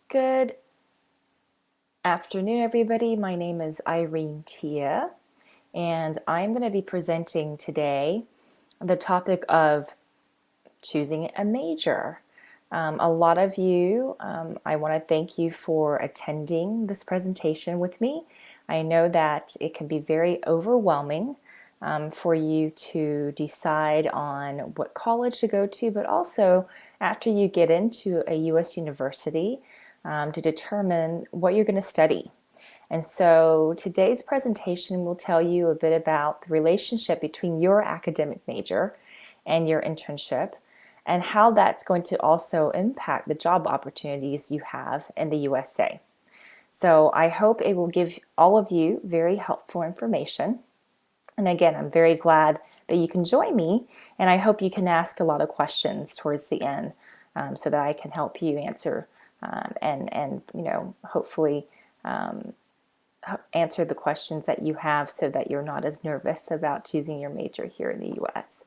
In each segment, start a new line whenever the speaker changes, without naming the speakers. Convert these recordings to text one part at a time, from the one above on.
Good afternoon, everybody. My name is Irene Tia, and I'm going to be presenting today the topic of choosing a major. A lot of you, I want to thank you for attending this presentation with me. I know that it can be very overwhelming for you to decide on what college to go to, but also after you get into a U.S. university to determine what you're going to study. And so today's presentation will tell you a bit about the relationship between your academic major and your internship and how that's going to also impact the job opportunities you have in the USA. So I hope it will give all of you very helpful information. And again, I'm very glad that you can join me, and I hope you can ask a lot of questions towards the end so that I can help you answer and hopefully answer the questions that you have so that you're not as nervous about choosing your major here in the US.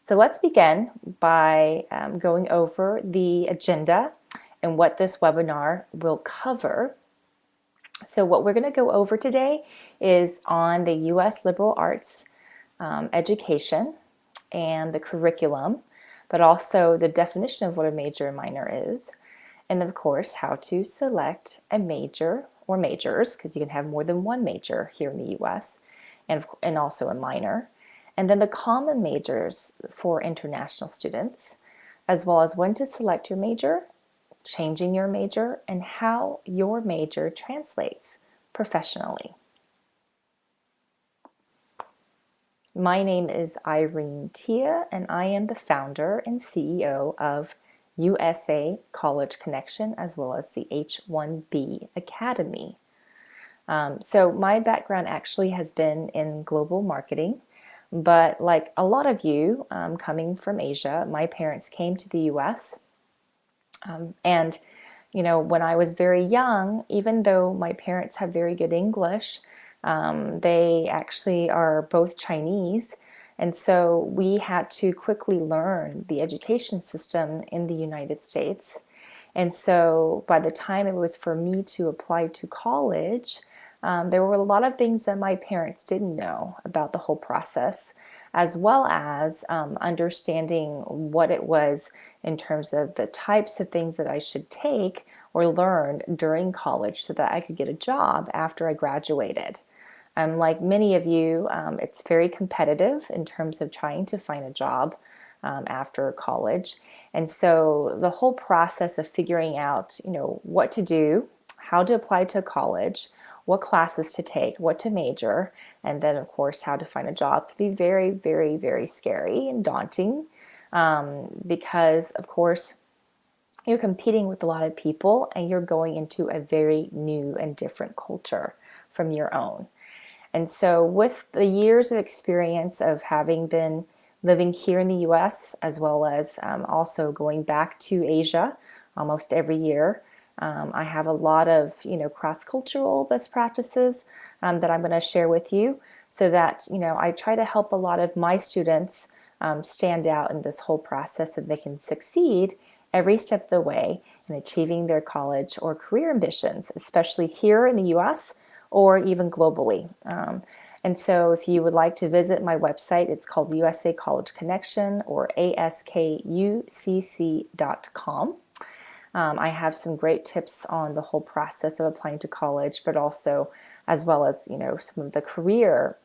So let's begin by going over the agenda and what this webinar will cover. So what we're going to go over today is on the US liberal arts education and the curriculum, but also the definition of what a major and minor is, and of course how to select a major or majors, because you can have more than one major here in the US, and also a minor, and then the common majors for international students, as well as when to select your major, changing your major, and how your major translates professionally. My name is Irene Tia, and I am the founder and CEO of USA College Connection, as well as the H1B Academy. So my background actually has been in global marketing, but like a lot of you coming from Asia, my parents came to the US. And when I was very young, even though my parents have very good English, they actually are both Chinese. And so we had to quickly learn the education system in the United States. And so by the time it was for me to apply to college, there were a lot of things that my parents didn't know about the whole process, as well as understanding what it was in terms of the types of things that I should take or learn during college so that I could get a job after I graduated. Like many of you, it's very competitive in terms of trying to find a job after college. And so the whole process of figuring out, what to do, how to apply to college, what classes to take, what to major, and then of course how to find a job can be very, very, very scary and daunting because of course you're competing with a lot of people and you're going into a very new and different culture from your own. And so with the years of experience of having been living here in the US, as well as also going back to Asia almost every year, I have a lot of cross-cultural best practices that I'm going to share with you so that I try to help a lot of my students stand out in this whole process so they can succeed every step of the way in achieving their college or career ambitions, especially here in the US or even globally. And so if you would like to visit my website, it's called USA College Connection or askucc.com. I have some great tips on the whole process of applying to college, but also as well as some of the career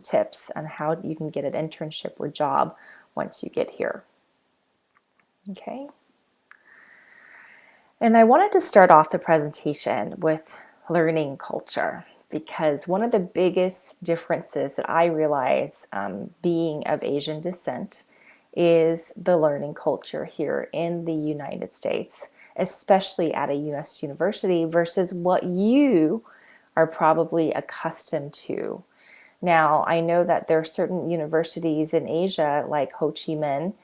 tips on how you can get an internship or job once you get here. Okay. And I wanted to start off the presentation with learning culture, because one of the biggest differences that I realize being of Asian descent is the learning culture here in the United States, especially at a US university versus what you are probably accustomed to. Now, I know that there are certain universities in Asia like Ho Chi Minh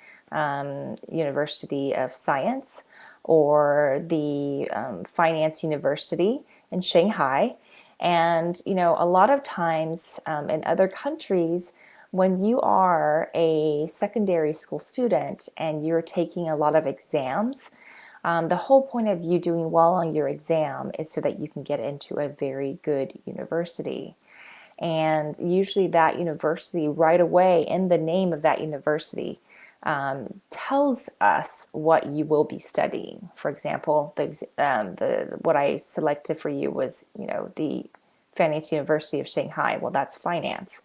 University of Science or the Finance University in Shanghai. And, a lot of times in other countries, when you are a secondary school student and you're taking a lot of exams, The whole point of you doing well on your exam is so that you can get into a very good university. And usually that university right away, in the name of that university, tells us what you will be studying. For example, what I selected for you was, the Finance University of Shanghai. Well, that's finance.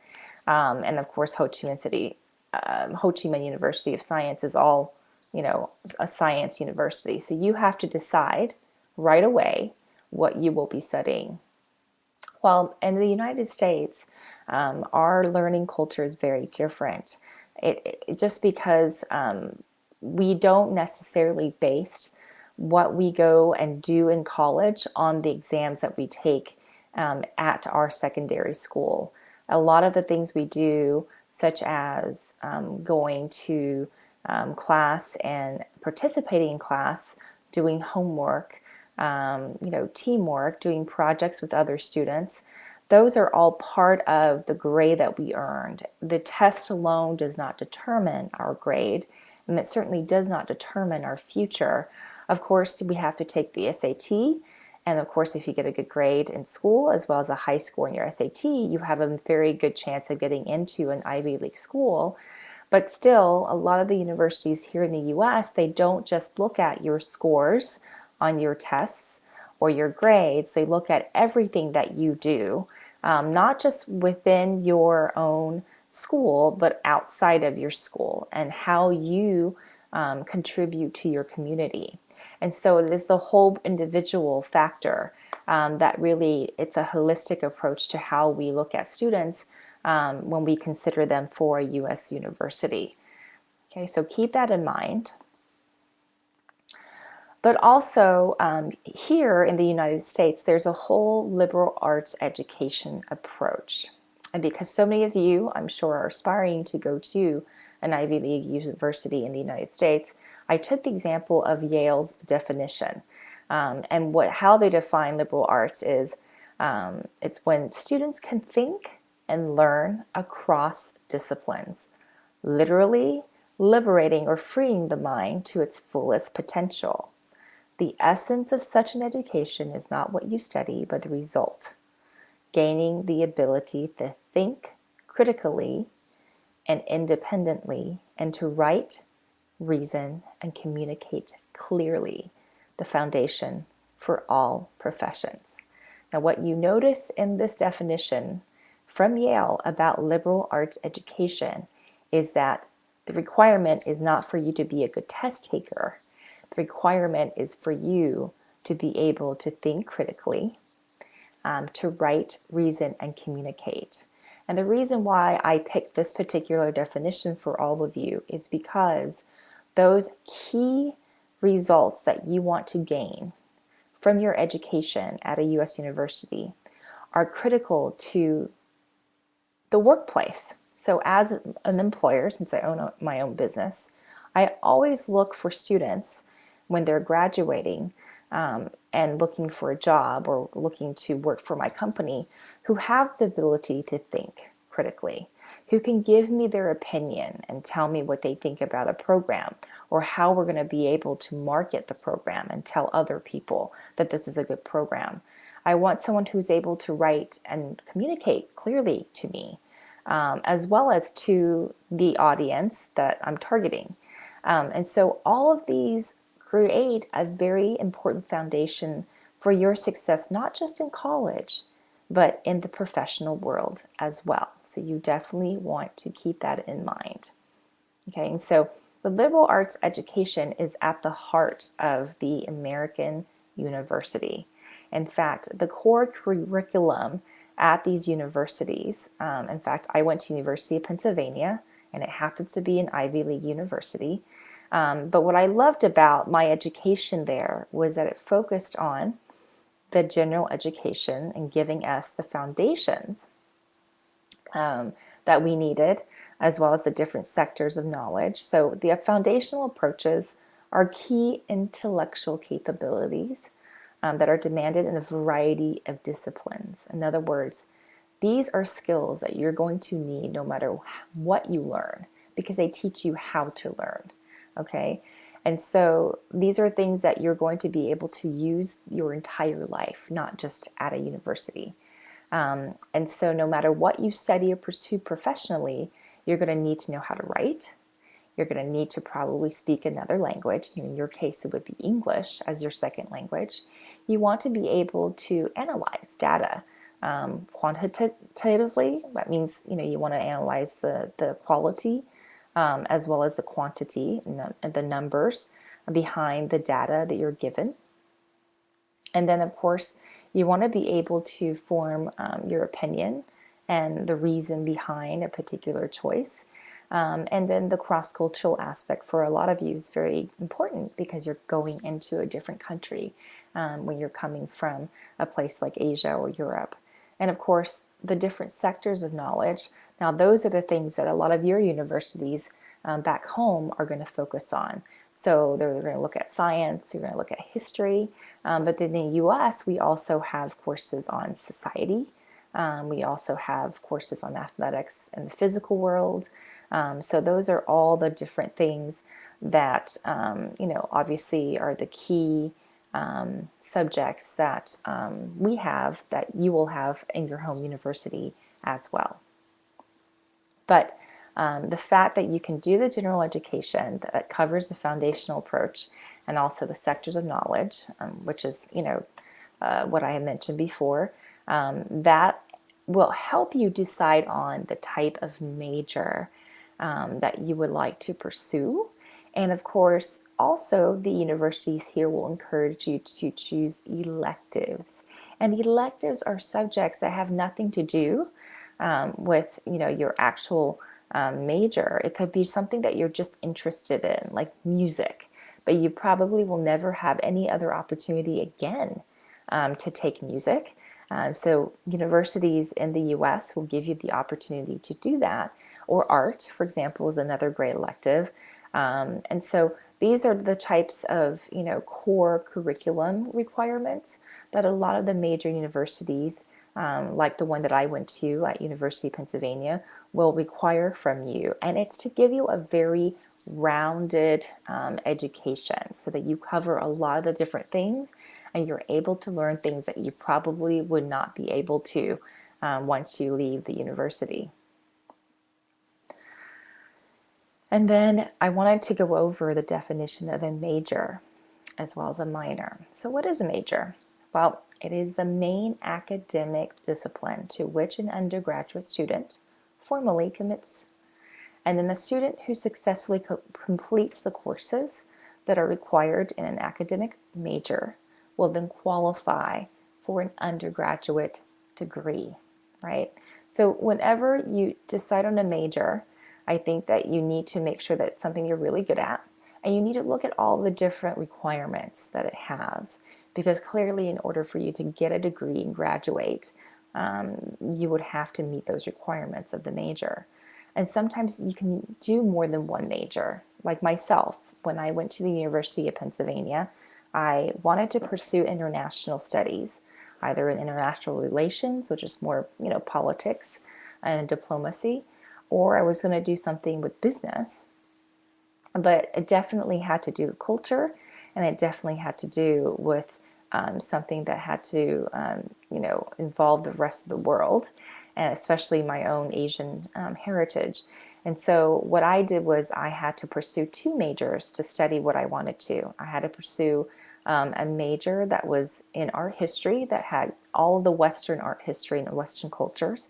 And of course, Ho Chi Minh University of Science is all, a science university. So you have to decide right away what you will be studying. Well, in the United States, our learning culture is very different. Just because we don't necessarily base what we go and do in college on the exams that we take at our secondary school. A lot of the things we do, such as going to class and participating in class, doing homework, teamwork, doing projects with other students, those are all part of the grade that we earned. The test alone does not determine our grade, and it certainly does not determine our future. Of course, we have to take the SAT, and of course, if you get a good grade in school as well as a high score in your SAT, you have a very good chance of getting into an Ivy League school. But still, a lot of the universities here in the US, they don't just look at your scores on your tests or your grades. They look at everything that you do, not just within your own school, but outside of your school, and how you contribute to your community. And so it is the whole individual factor that really, it's a holistic approach to how we look at students when we consider them for a U.S. university. Okay, so keep that in mind. But also here in the United States, there's a whole liberal arts education approach. And because so many of you, I'm sure, are aspiring to go to an Ivy League university in the United States, I took the example of Yale's definition. And how they define liberal arts is it's when students can think and learn across disciplines, literally liberating or freeing the mind to its fullest potential. The essence of such an education is not what you study, but the result, gaining the ability to think critically and independently, and to write, reason, and communicate clearly, the foundation for all professions. Now, what you notice in this definition from Yale about liberal arts education is that the requirement is not for you to be a good test taker. The requirement is for you to be able to think critically, to write, reason, and communicate. And the reason why I picked this particular definition for all of you is because those key results that you want to gain from your education at a U.S. university are critical to the workplace. So as an employer, since I own my own business, I always look for students when they're graduating and looking for a job or looking to work for my company who have the ability to think critically, who can give me their opinion and tell me what they think about a program or how we're going to be able to market the program and tell other people that this is a good program. I want someone who's able to write and communicate clearly to me, as well as to the audience that I'm targeting. And so all of these create a very important foundation for your success, not just in college, but in the professional world as well. So you definitely want to keep that in mind. Okay, and so the liberal arts education is at the heart of the American university. In fact, the core curriculum at these universities, in fact, I went to University of Pennsylvania, and it happens to be an Ivy League university. But what I loved about my education there was that it focused on the general education and giving us the foundations that we needed, as well as the different sectors of knowledge. So the foundational approaches are key intellectual capabilities that are demanded in a variety of disciplines. In other words, these are skills that you're going to need no matter what you learn, because they teach you how to learn. Okay, And so these are things that you're going to be able to use your entire life, not just at a university. And so no matter what you study or pursue professionally, you're going to need to know how to write. You're going to need to probably speak another language. In your case, it would be English as your second language. You want to be able to analyze data quantitatively. That means you want to analyze the quality as well as the quantity and the numbers behind the data that you're given. And then, of course, you want to be able to form your opinion and the reason behind a particular choice. And then the cross-cultural aspect for a lot of you is very important because you're going into a different country when you're coming from a place like Asia or Europe. And of course, the different sectors of knowledge. Now, those are the things that a lot of your universities back home are going to focus on. So they're going to look at science, you're going to look at history, but then in the US, we also have courses on society. We also have courses on athletics and the physical world. So those are all the different things that, obviously are the key subjects that we have, that you will have in your home university as well. But the fact that you can do the general education that covers the foundational approach and also the sectors of knowledge, which is, what I had mentioned before, that will help you decide on the type of major that you would like to pursue. And of course, also the universities here will encourage you to choose electives. And electives are subjects that have nothing to do with your actual major. It could be something that you're just interested in, like music, but you probably will never have any other opportunity again to take music. So universities in the US will give you the opportunity to do that. Or art, for example, is another great elective. And so these are the types of core curriculum requirements that a lot of the major universities, like the one that I went to at University of Pennsylvania, will require from you. And it's to give you a very rounded education so that you cover a lot of the different things and you're able to learn things that you probably would not be able to once you leave the university. And then I wanted to go over the definition of a major as well as a minor. So what is a major? Well, it is the main academic discipline to which an undergraduate student formally commits. And then the student who successfully completes the courses that are required in an academic major will then qualify for an undergraduate degree, right? So whenever you decide on a major, I think that you need to make sure that it's something you're really good at, and you need to look at all the different requirements that it has, because clearly in order for you to get a degree and graduate, you would have to meet those requirements of the major. And sometimes you can do more than one major. Like myself, when I went to the University of Pennsylvania, I wanted to pursue international studies, either in international relations, which is more, politics and diplomacy, or I was going to do something with business. But it definitely had to do with culture, and it definitely had to do with something that had to, involve the rest of the world, and especially my own Asian heritage. And so what I did was I had to pursue two majors to study what I wanted to. I had to pursue a major that was in art history that had all of the Western art history and Western cultures.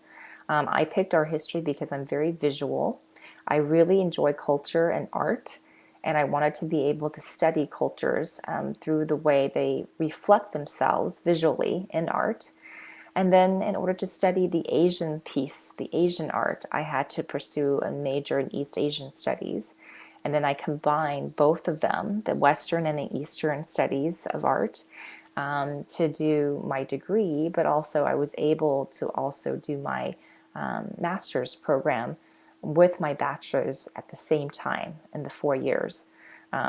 I picked art history because I'm very visual. I really enjoy culture and art, and I wanted to be able to study cultures through the way they reflect themselves visually in art. And then in order to study the Asian piece, the Asian art, I had to pursue a major in East Asian studies. And then I combined both of them, the Western and the Eastern studies of art, to do my degree, but also I was able to also do my master's program with my bachelor's at the same time in the 4 years,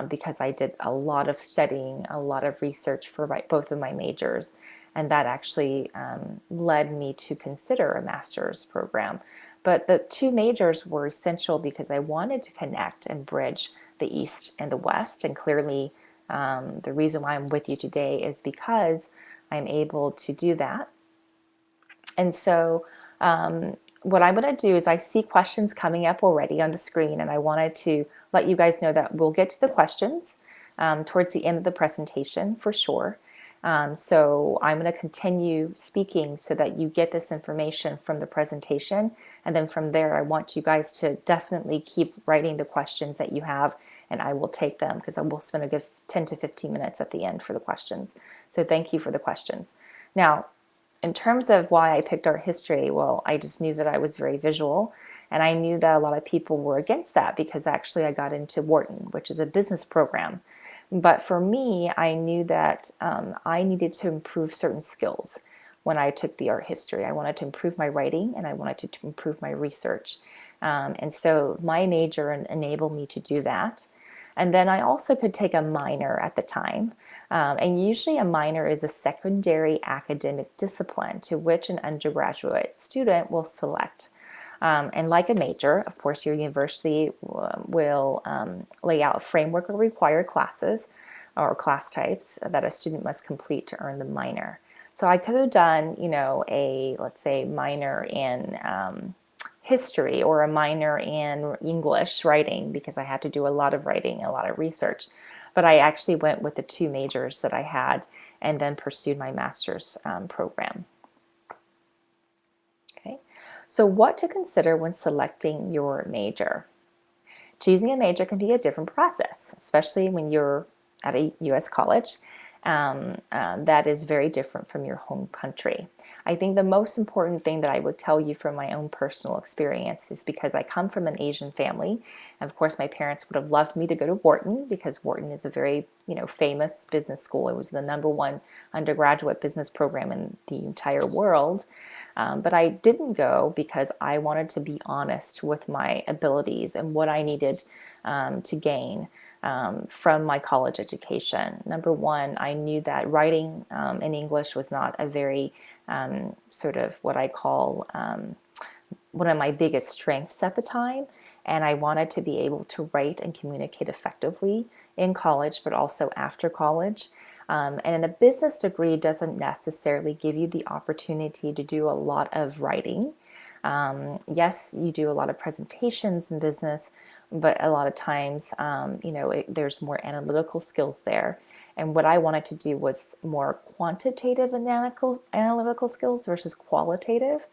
because I did a lot of studying, a lot of research for both of my majors, and that actually led me to consider a master's program. But the two majors were essential because I wanted to connect and bridge the East and the West. And clearly, the reason why I'm with you today is because I'm able to do that. And so what I'm going to do is I see questions coming up already on the screen, and I wanted to let you guys know that we'll get to the questions towards the end of the presentation for sure. So I'm going to continue speaking so that you get this information from the presentation, and then from there I want you guys to definitely keep writing the questions that you have, and I will take them because I will spend a good 10 to 15 minutes at the end for the questions. So thank you for the questions. Now, in terms of why I picked art history, well, I just knew that I was very visual, and I knew that a lot of people were against that because actually I got into Wharton, which is a business program. But for me, I knew that I needed to improve certain skills when I took the art history. I wanted to improve my writing, and I wanted to improve my research. And so my major enabled me to do that. And then I also could take a minor at the time. And usually a minor is a secondary academic discipline to which an undergraduate student will select. And like a major, of course, your university will lay out a framework of required classes or class types that a student must complete to earn the minor. So I could have done, let's say, minor in history or a minor in English writing because I had to do a lot of writing, a lot of research. But I actually went with the two majors that I had and then pursued my master's program. Okay, so what to consider when selecting your major? Choosing a major can be a different process, especially when you're at a U.S. college. That is very different from your home country. I think the most important thing that I would tell you from my own personal experience is because I come from an Asian family, and of course my parents would have loved me to go to Wharton because Wharton is a very famous business school. It was the #1 undergraduate business program in the entire world. But I didn't go because I wanted to be honest with my abilities and what I needed to gain from my college education. #1, I knew that writing in English was not a very sort of what I call one of my biggest strengths at the time. And I wanted to be able to write and communicate effectively in college, but also after college. And a business degree doesn't necessarily give you the opportunity to do a lot of writing. Yes, you do a lot of presentations in business, but a lot of times, there's more analytical skills there. And what I wanted to do was more quantitative analytical skills versus qualitative.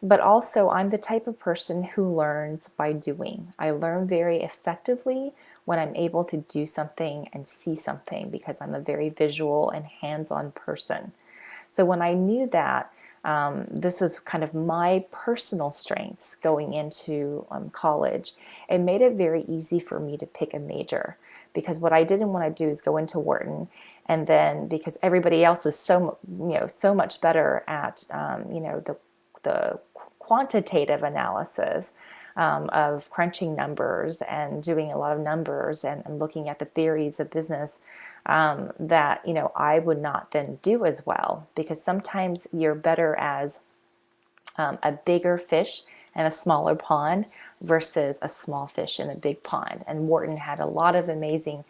But also, I'm the type of person who learns by doing. I learn very effectively when I'm able to do something and see something because I'm a very visual and hands-on person. So when I knew that, this is kind of my personal strengths going into college, it made it very easy for me to pick a major. Because what I didn't want to do is go into Wharton, and then because everybody else was so much better at the quantitative analysis of crunching numbers and doing a lot of numbers and looking at the theories of business, that I would not then do as well, because sometimes you're better as a bigger fish in a smaller pond versus a small fish in a big pond. And Wharton had a lot of amazing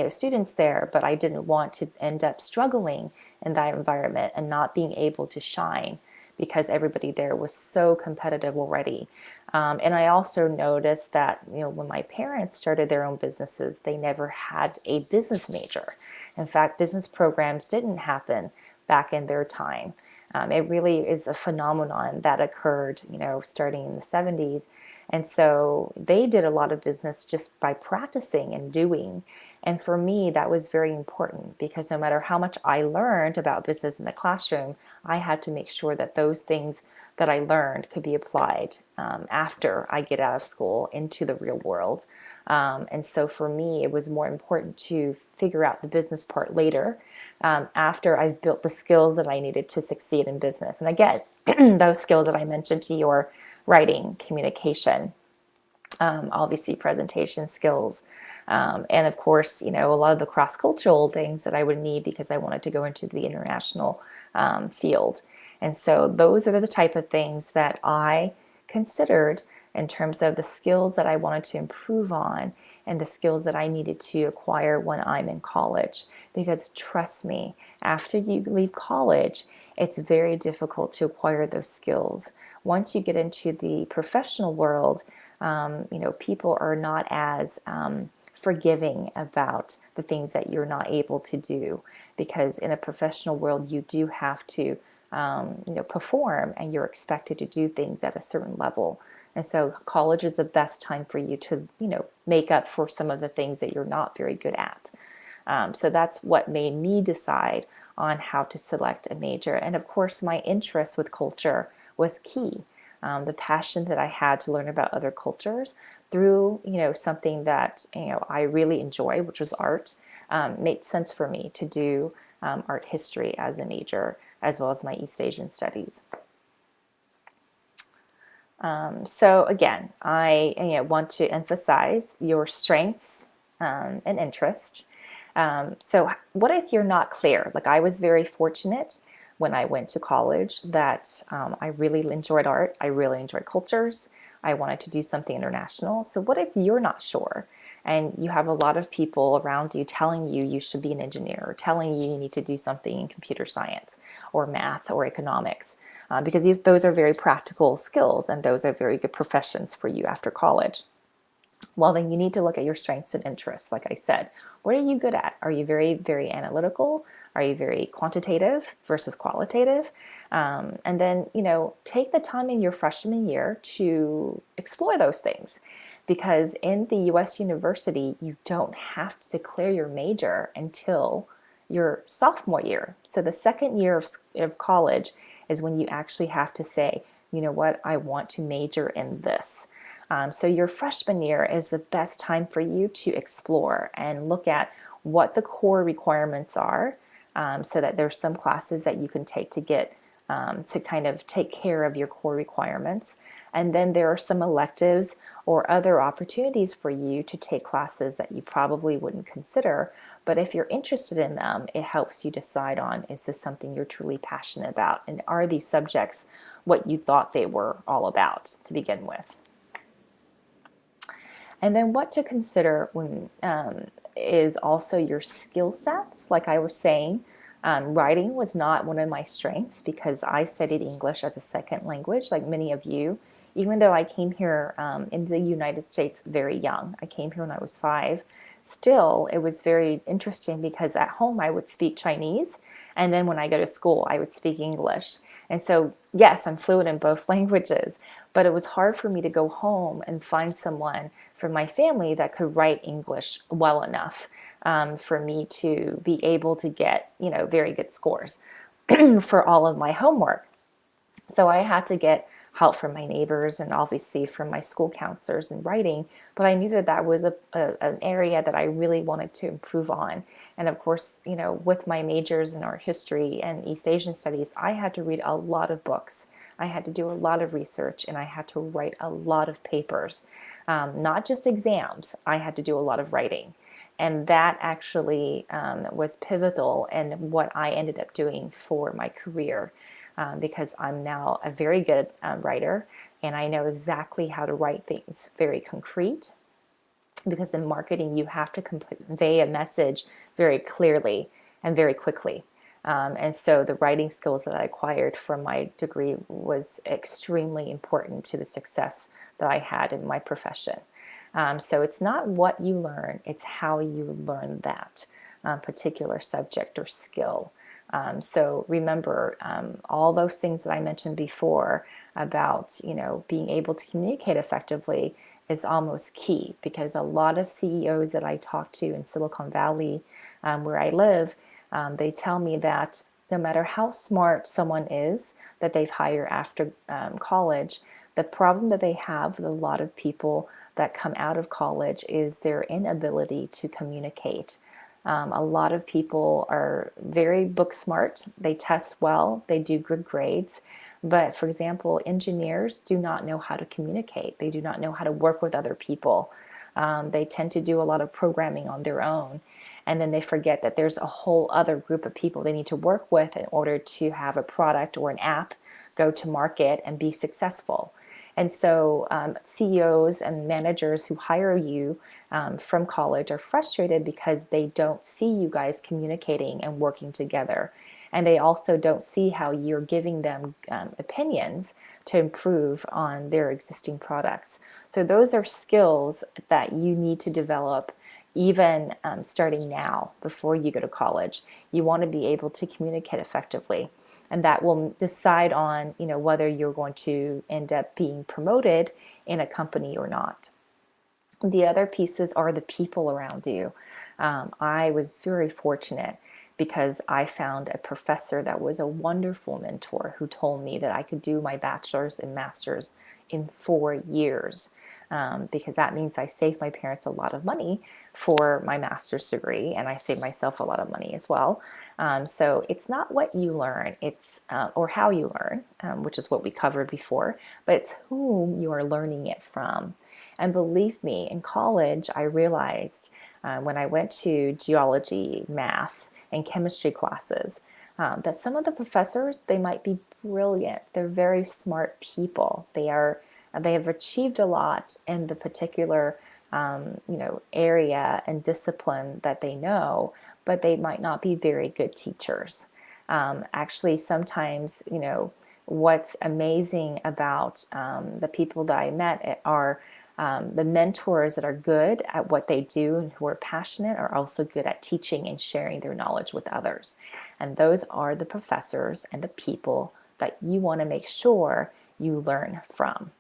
students there, but I didn't want to end up struggling in that environment and not being able to shine because everybody there was so competitive already. And I also noticed that when my parents started their own businesses, they never had a business major. In fact, business programs didn't happen back in their time. It really is a phenomenon that occurred, starting in the 70s. And so they did a lot of business just by practicing and doing. And for me, that was very important because no matter how much I learned about business in the classroom, I had to make sure that those things that I learned could be applied after I get out of school into the real world. And so for me, it was more important to figure out the business part later, after I've built the skills that I needed to succeed in business. And again, those skills that I mentioned to you are writing, communication, obviously presentation skills, and of course, a lot of the cross-cultural things that I would need because I wanted to go into the international field. And so those are the type of things that I considered in terms of the skills that I wanted to improve on and the skills that I needed to acquire when I'm in college. Because trust me, after you leave college, it's very difficult to acquire those skills. Once you get into the professional world, people are not as forgiving about the things that you're not able to do, because in a professional world you do have to perform, and you're expected to do things at a certain level. And so college is the best time for you to make up for some of the things that you're not very good at. So that's what made me decide on how to select a major. And of course, my interest with culture was key. The passion that I had to learn about other cultures through something that I really enjoy, which was art, made sense for me to do art history as a major, as well as my East Asian studies. So again, I want to emphasize your strengths and interest. So what if you're not clear? Like, I was very fortunate when I went to college that I really enjoyed art. I really enjoyed cultures. I wanted to do something international. So what if you're not sure and you have a lot of people around you telling you you should be an engineer, or telling you you need to do something in computer science or math or economics? Because those are very practical skills, and those are very good professions for you after college. Well, then you need to look at your strengths and interests. Like I said, what are you good at? Are you very, very analytical? Are you very quantitative versus qualitative? And then, take the time in your freshman year to explore those things. Because in the US university, you don't have to declare your major until your sophomore year. So the second year of college is when you actually have to say, you know what, I want to major in this. So your freshman year is the best time for you to explore and look at what the core requirements are, so that there's some classes that you can take to get to kind of take care of your core requirements. And then there are some electives or other opportunities for you to take classes that you probably wouldn't consider. But if you're interested in them, it helps you decide on, is this something you're truly passionate about? And are these subjects what you thought they were all about to begin with? And then what to consider when is also your skill sets. Like I was saying, writing was not one of my strengths because I studied English as a second language, like many of you. Even though I came here in the United States very young, I came here when I was 5. Still, it was very interesting because at home I would speak Chinese, and then when I go to school, I would speak English. And so, yes, I'm fluent in both languages, but it was hard for me to go home and find someone from my family that could write English well enough for me to be able to get, very good scores for all of my homework. So I had to get help from my neighbors and obviously from my school counselors in writing, but I knew that that was an area that I really wanted to improve on. And of course, with my majors in art history and East Asian studies, I had to read a lot of books. I had to do a lot of research, and I had to write a lot of papers. Not just exams, I had to do a lot of writing. And that actually was pivotal in what I ended up doing for my career. Because I'm now a very good writer, and I know exactly how to write things very concrete. Because in marketing, you have to convey a message very clearly and very quickly. And so the writing skills that I acquired from my degree was extremely important to the success that I had in my profession. So it's not what you learn, it's how you learn that particular subject or skill. So remember all those things that I mentioned before about being able to communicate effectively is almost key, because a lot of CEOs that I talk to in Silicon Valley, where I live, they tell me that no matter how smart someone is that they've hired after college, the problem that they have with a lot of people that come out of college is their inability to communicate. A lot of people are very book smart, they test well, they do good grades, but for example, engineers do not know how to communicate. They do not know how to work with other people. They tend to do a lot of programming on their own, and then they forget that there's a whole other group of people they need to work with in order to have a product or an app go to market and be successful. And so CEOs and managers who hire you from college are frustrated because they don't see you guys communicating and working together. And they also don't see how you're giving them opinions to improve on their existing products. So those are skills that you need to develop even starting now before you go to college. You want to be able to communicate effectively, and that will decide on whether you're going to end up being promoted in a company or not. The other pieces are the people around you. I was very fortunate because I found a professor that was a wonderful mentor who told me that I could do my bachelor's and master's in 4 years. Because that means I saved my parents a lot of money for my master's degree, and I saved myself a lot of money as well. So it's not what you learn, it's or how you learn, which is what we covered before, but it's whom you are learning it from. And believe me, in college, I realized when I went to geology, math, and chemistry classes that some of the professors, they might be brilliant. They're very smart people. They have achieved a lot in the particular area and discipline that they know, but they might not be very good teachers. Actually, sometimes, what's amazing about the people that I met are the mentors that are good at what they do and who are passionate are also good at teaching and sharing their knowledge with others. And those are the professors and the people that you want to make sure you learn from.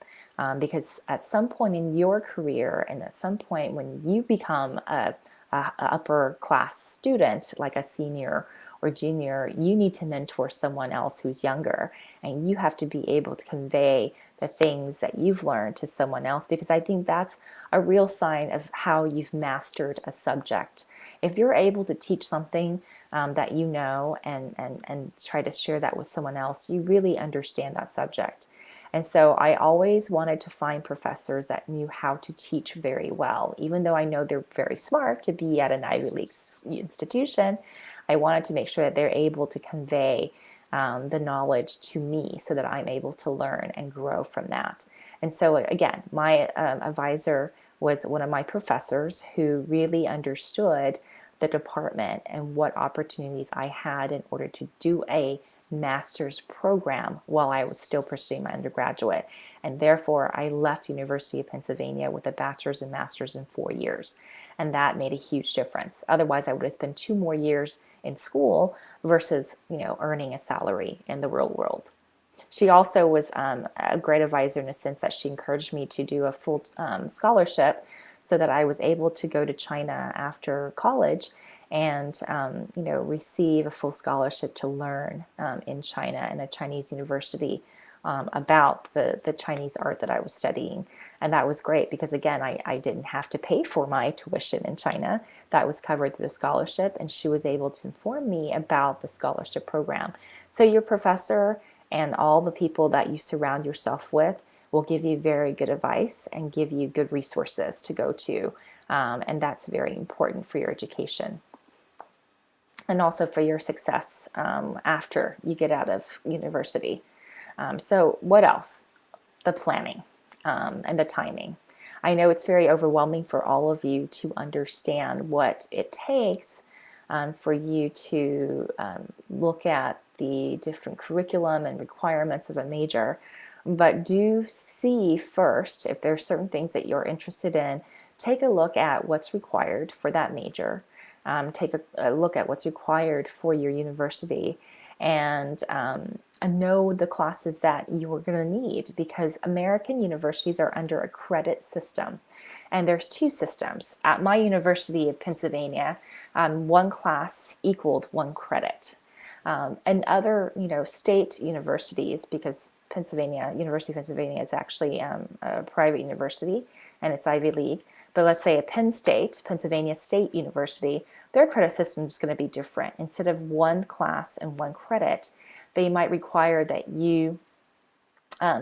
Because at some point in your career and at some point when you become a upper class student, like a senior or junior, you need to mentor someone else who's younger, and you have to be able to convey the things that you've learned to someone else, because I think that's a real sign of how you've mastered a subject. If you're able to teach something that you know and try to share that with someone else, you really understand that subject. And so I always wanted to find professors that knew how to teach very well. Even though I know they're very smart to be at an Ivy League institution, I wanted to make sure that they're able to convey the knowledge to me so that I'm able to learn and grow from that. And so again, my advisor was one of my professors who really understood the department and what opportunities I had in order to do a master's program while I was still pursuing my undergraduate. And therefore, I left University of Pennsylvania with a bachelor's and master's in 4 years. And that made a huge difference. Otherwise, I would have spent 2 more years in school versus, earning a salary in the real world. She also was a great advisor in the sense that she encouraged me to do a full scholarship so that I was able to go to China after college and receive a full scholarship to learn in China in a Chinese university about the Chinese art that I was studying. And that was great because, again, I didn't have to pay for my tuition in China. That was covered through the scholarship, and she was able to inform me about the scholarship program. So your professor and all the people that you surround yourself with will give you very good advice and give you good resources to go to. And that's very important for your education and also for your success after you get out of university. So what else? The planning and the timing. I know it's very overwhelming for all of you to understand what it takes for you to look at the different curriculum and requirements of a major, but do see first if there are certain things that you're interested in. Take a look at what's required for that major. Take a look at what's required for your university, and know the classes that you're going to need, because American universities are under a credit system. And there's two systems. At my University of Pennsylvania, one class equaled 1 credit. And other, state universities, because University of Pennsylvania is actually a private university and it's Ivy League. But let's say a Penn State, Pennsylvania State University, their credit system is going to be different. Instead of 1 class and 1 credit, they might require that you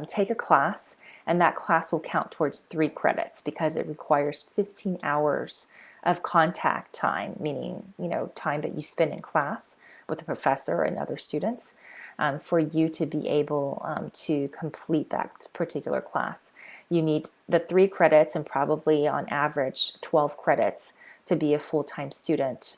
take a class, and that class will count towards 3 credits because it requires 15 hours of contact time, meaning, time that you spend in class with the professor and other students, for you to be able to complete that particular class. You need the 3 credits and probably on average 12 credits to be a full-time student,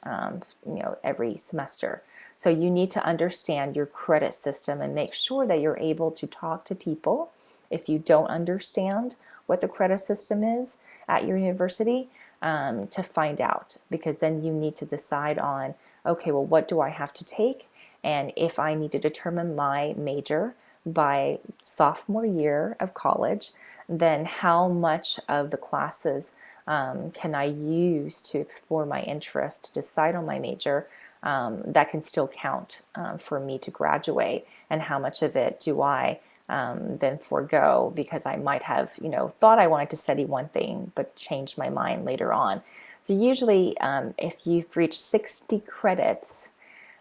every semester. So you need to understand your credit system and make sure that you're able to talk to people if you don't understand what the credit system is at your university, to find out, because then you need to decide on, okay, well, what do I have to take? And if I need to determine my major by sophomore year of college, then how much of the classes can I use to explore my interest, to decide on my major, that can still count for me to graduate, and how much of it do I then forego because I might have, thought I wanted to study one thing but changed my mind later on. So usually if you've reached 60 credits,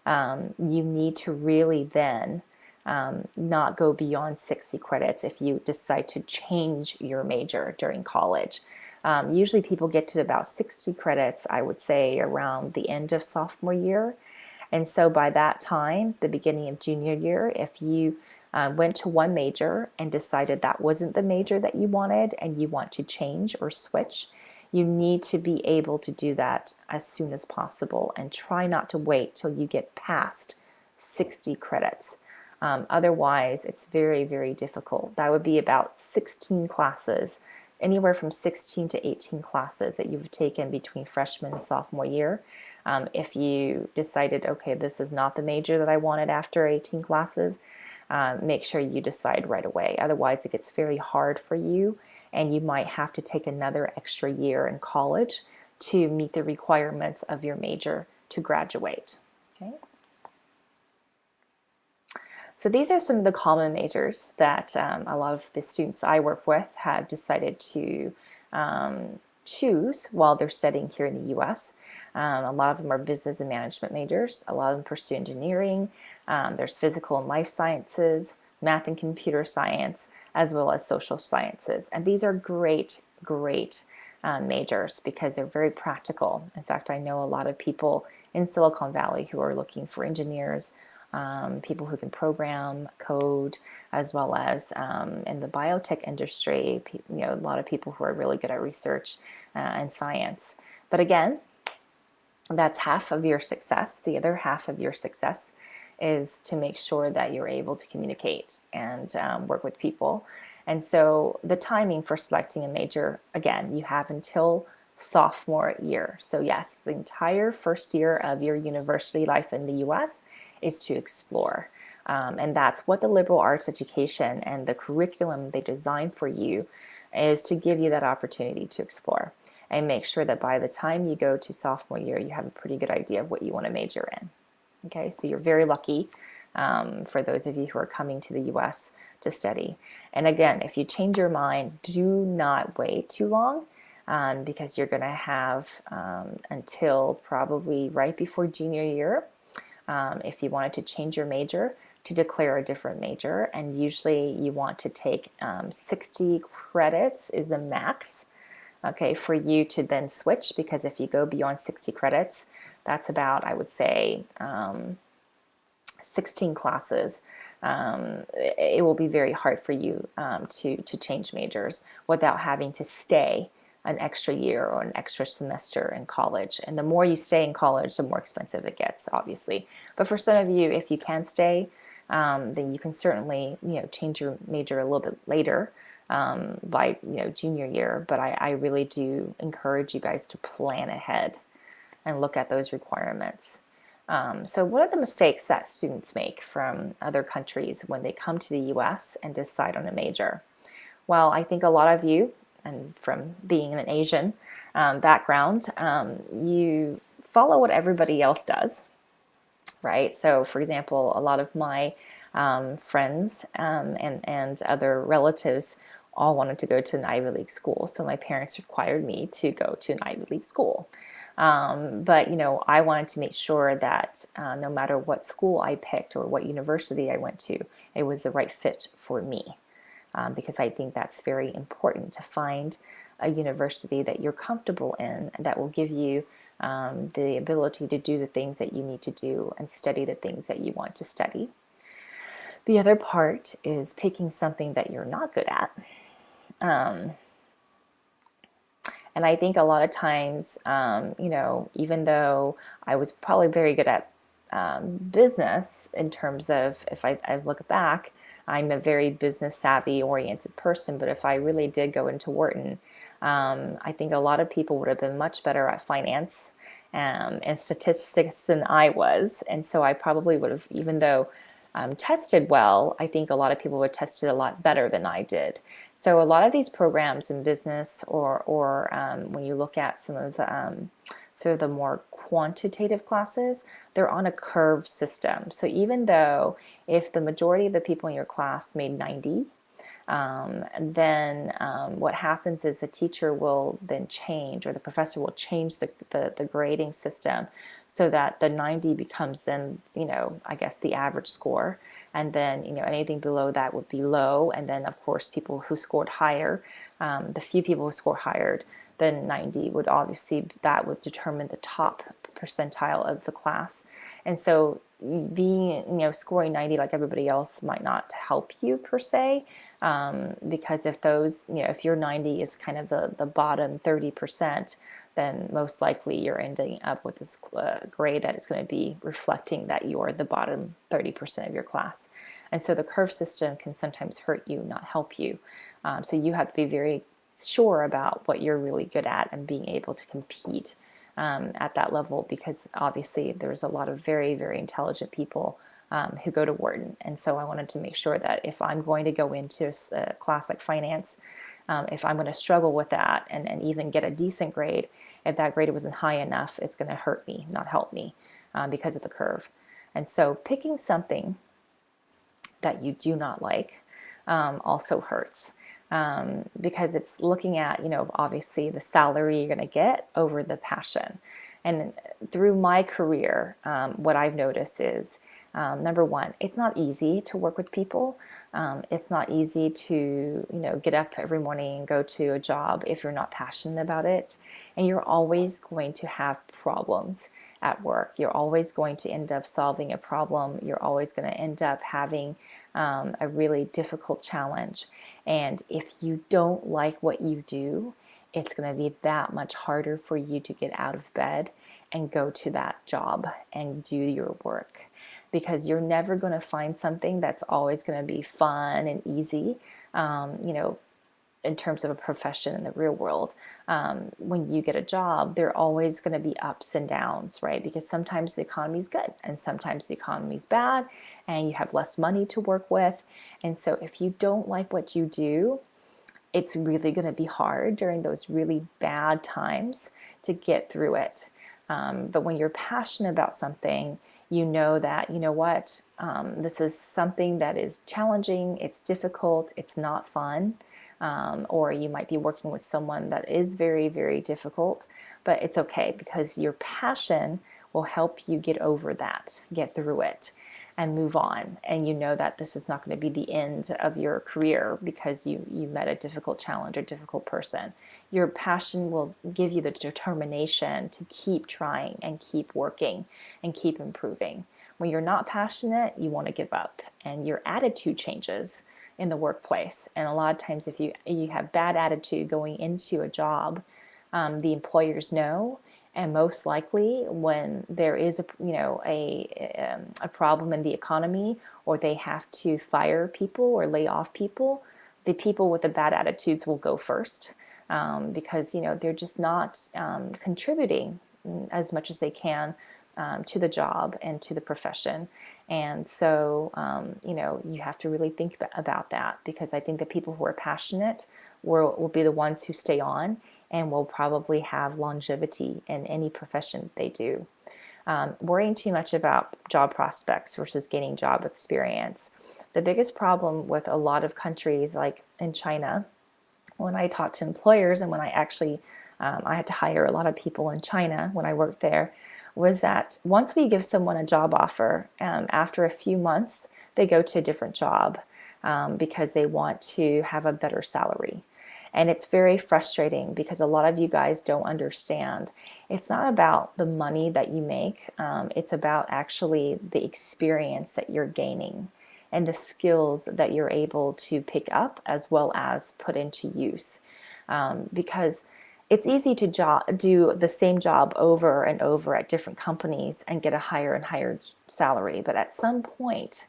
you need to really then not go beyond 60 credits if you decide to change your major during college. Usually people get to about 60 credits, I would say, around the end of sophomore year. And so by that time, the beginning of junior year, if you went to one major and decided that wasn't the major that you wanted and you want to change or switch, you need to be able to do that as soon as possible and try not to wait till you get past 60 credits. Otherwise, it's very, very difficult. That would be about 16 classes, anywhere from 16 to 18 classes that you've taken between freshman and sophomore year. If you decided, okay, this is not the major that I wanted after 18 classes, make sure you decide right away. Otherwise, it gets very hard for you, and you might have to take another extra year in college to meet the requirements of your major to graduate. Okay. So these are some of the common majors that a lot of the students I work with have decided to choose while they're studying here in the US. A lot of them are business and management majors. A lot of them pursue engineering. There's physical and life sciences, math and computer science, as well as social sciences. And these are great, great majors because they're very practical. In fact, I know a lot of people in Silicon Valley who are looking for engineers, people who can program, code, as well as in the biotech industry, a lot of people who are really good at research and science. But again, that's half of your success. The other half of your success is to make sure that you're able to communicate and work with people. And so the timing for selecting a major, again, you have until sophomore year. So yes, the entire first year of your university life in the US is to explore. And that's what the liberal arts education and the curriculum they design for you is, to give you that opportunity to explore and make sure that by the time you go to sophomore year, you have a pretty good idea of what you want to major in. Okay, so you're very lucky for those of you who are coming to the US to study. And again, if you change your mind, do not wait too long, because you're going to have until probably right before junior year, if you wanted to change your major, to declare a different major. And usually you want to take 60 credits is the max, okay, for you to then switch, because if you go beyond 60 credits, that's about, I would say, 16 classes. It will be very hard for you to change majors without having to stay an extra year or an extra semester in college. And the more you stay in college, the more expensive it gets, obviously. But for some of you, if you can stay, then you can certainly, change your major a little bit later, by junior year. But I really do encourage you guys to plan ahead and look at those requirements. So what are the mistakes that students make from other countries when they come to the US and decide on a major? Well, I think a lot of you, and from being an Asian background, you follow what everybody else does, right? So for example, a lot of my friends and other relatives all wanted to go to an Ivy League school. So my parents required me to go to an Ivy League school. But I wanted to make sure that no matter what school I picked or what university I went to, it was the right fit for me. Because I think that's very important to find a university that you're comfortable in, that will give you the ability to do the things that you need to do and study the things that you want to study. The other part is picking something that you're not good at. And I think a lot of times, even though I was probably very good at business in terms of, if I look back, I'm a very business savvy oriented person, but if I really did go into Wharton, I think a lot of people would have been much better at finance and statistics than I was. And so I probably would have, even though tested well, I think a lot of people would tested a lot better than I did. So a lot of these programs in business, or when you look at some of the sort of the more quantitative classes, they're on a curve system. So even though if the majority of the people in your class made 90, then what happens is the teacher will then change, or the professor will change the grading system so that the 90 becomes then, I guess the average score. And then, anything below that would be low. And then, of course, people who scored higher, the few people who scored higher than 90 would obviously, that would determine the top percentile of the class. And so being, scoring 90 like everybody else might not help you per se, because if those, if your 90 is kind of the bottom 30%, then most likely you're ending up with this grade that is going to be reflecting that you're the bottom 30% of your class. And so the curve system can sometimes hurt you, not help you. So you have to be very sure about what you're really good at and being able to compete at that level, because obviously there's a lot of very, very intelligent people who go to Wharton. And so I wanted to make sure that if I'm going to go into a class like finance, if I'm going to struggle with that and even get a decent grade, if that grade wasn't high enough, it's going to hurt me, not help me, because of the curve. And so picking something that you do not like also hurts. Because it's looking at, obviously the salary you're going to get over the passion. And through my career, what I've noticed is, number one, it's not easy to work with people. It's not easy to, get up every morning and go to a job if you're not passionate about it. And you're always going to have problems at work. You're always going to end up solving a problem. You're always going to end up having a really difficult challenge. And if you don't like what you do, it's going to be that much harder for you to get out of bed and go to that job and do your work, because you're never going to find something that's always going to be fun and easy, in terms of a profession in the real world. When you get a job, there are always going to be ups and downs, right? Because sometimes the economy is good and sometimes the economy is bad and you have less money to work with. And so if you don't like what you do, it's really going to be hard during those really bad times to get through it. But when you're passionate about something, you know that, this is something that is challenging, it's difficult, it's not fun. Or you might be working with someone that is very, very difficult, but it's okay, because your passion will help you get over that, get through it, and move on. And you know that this is not going to be the end of your career because you met a difficult challenge or difficult person. Your passion will give you the determination to keep trying and keep working and keep improving. When you're not passionate, you want to give up, and your attitude changes in the workplace. And a lot of times if you have bad attitude going into a job, the employers know. And most likely when there is a problem in the economy, or they have to fire people or lay off people, the people with the bad attitudes will go first, because they're just not contributing as much as they can to the job and to the profession. And so, you have to really think about that, because I think the people who are passionate will be the ones who stay on and will probably have longevity in any profession they do. Worrying too much about job prospects versus gaining job experience. The biggest problem with a lot of countries, like in China, when I talk to employers and when I actually, I had to hire a lot of people in China when I worked there, was that once we give someone a job offer, after a few months, they go to a different job because they want to have a better salary. And it's very frustrating because a lot of you guys don't understand. It's not about the money that you make. It's about actually the experience that you're gaining and the skills that you're able to pick up as well as put into use. Because it's easy to do the same job over and over at different companies and get a higher and higher salary. But at some point,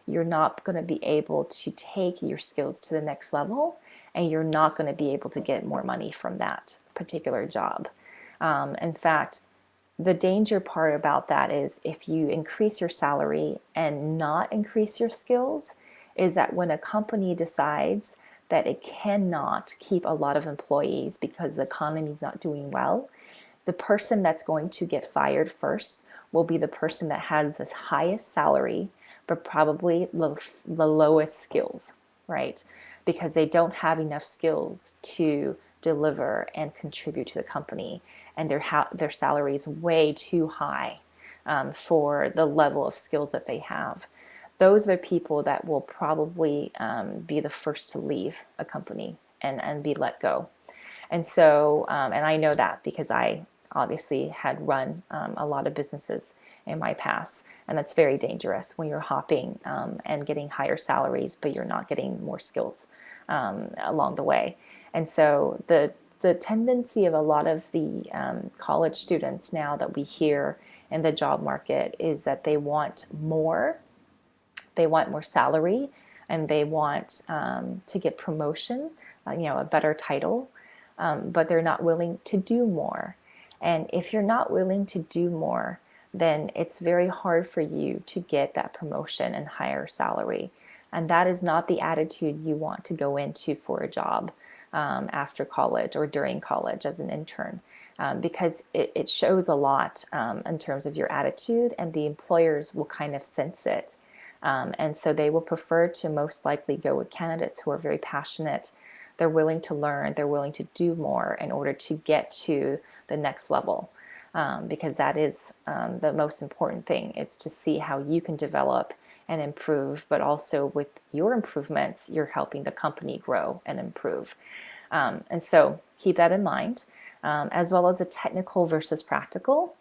you're not going to be able to take your skills to the next level, and you're not going to be able to get more money from that particular job. In fact, the danger part about that is if you increase your salary and not increase your skills, is that when a company decides that it cannot keep a lot of employees because the economy is not doing well, the person that's going to get fired first will be the person that has the highest salary but probably the lowest skills, right? Because they don't have enough skills to deliver and contribute to the company, and their salary is way too high for the level of skills that they have. Those are the people that will probably be the first to leave a company and be let go. And so, and I know that because I obviously had run a lot of businesses in my past, and that's very dangerous when you're hopping and getting higher salaries, but you're not getting more skills along the way. And so the tendency of a lot of the college students now that we hear in the job market is that they want more. They want more salary, and they want to get promotion, a better title, but they're not willing to do more. And if you're not willing to do more, then it's very hard for you to get that promotion and higher salary. And that is not the attitude you want to go into for a job after college or during college as an intern, because it shows a lot in terms of your attitude, and the employers will kind of sense it. And so they will prefer to most likely go with candidates who are very passionate. They're willing to learn, they're willing to do more in order to get to the next level. Because that is the most important thing, is to see how you can develop and improve, but also with your improvements, you're helping the company grow and improve. And so keep that in mind, as well as the technical versus practical.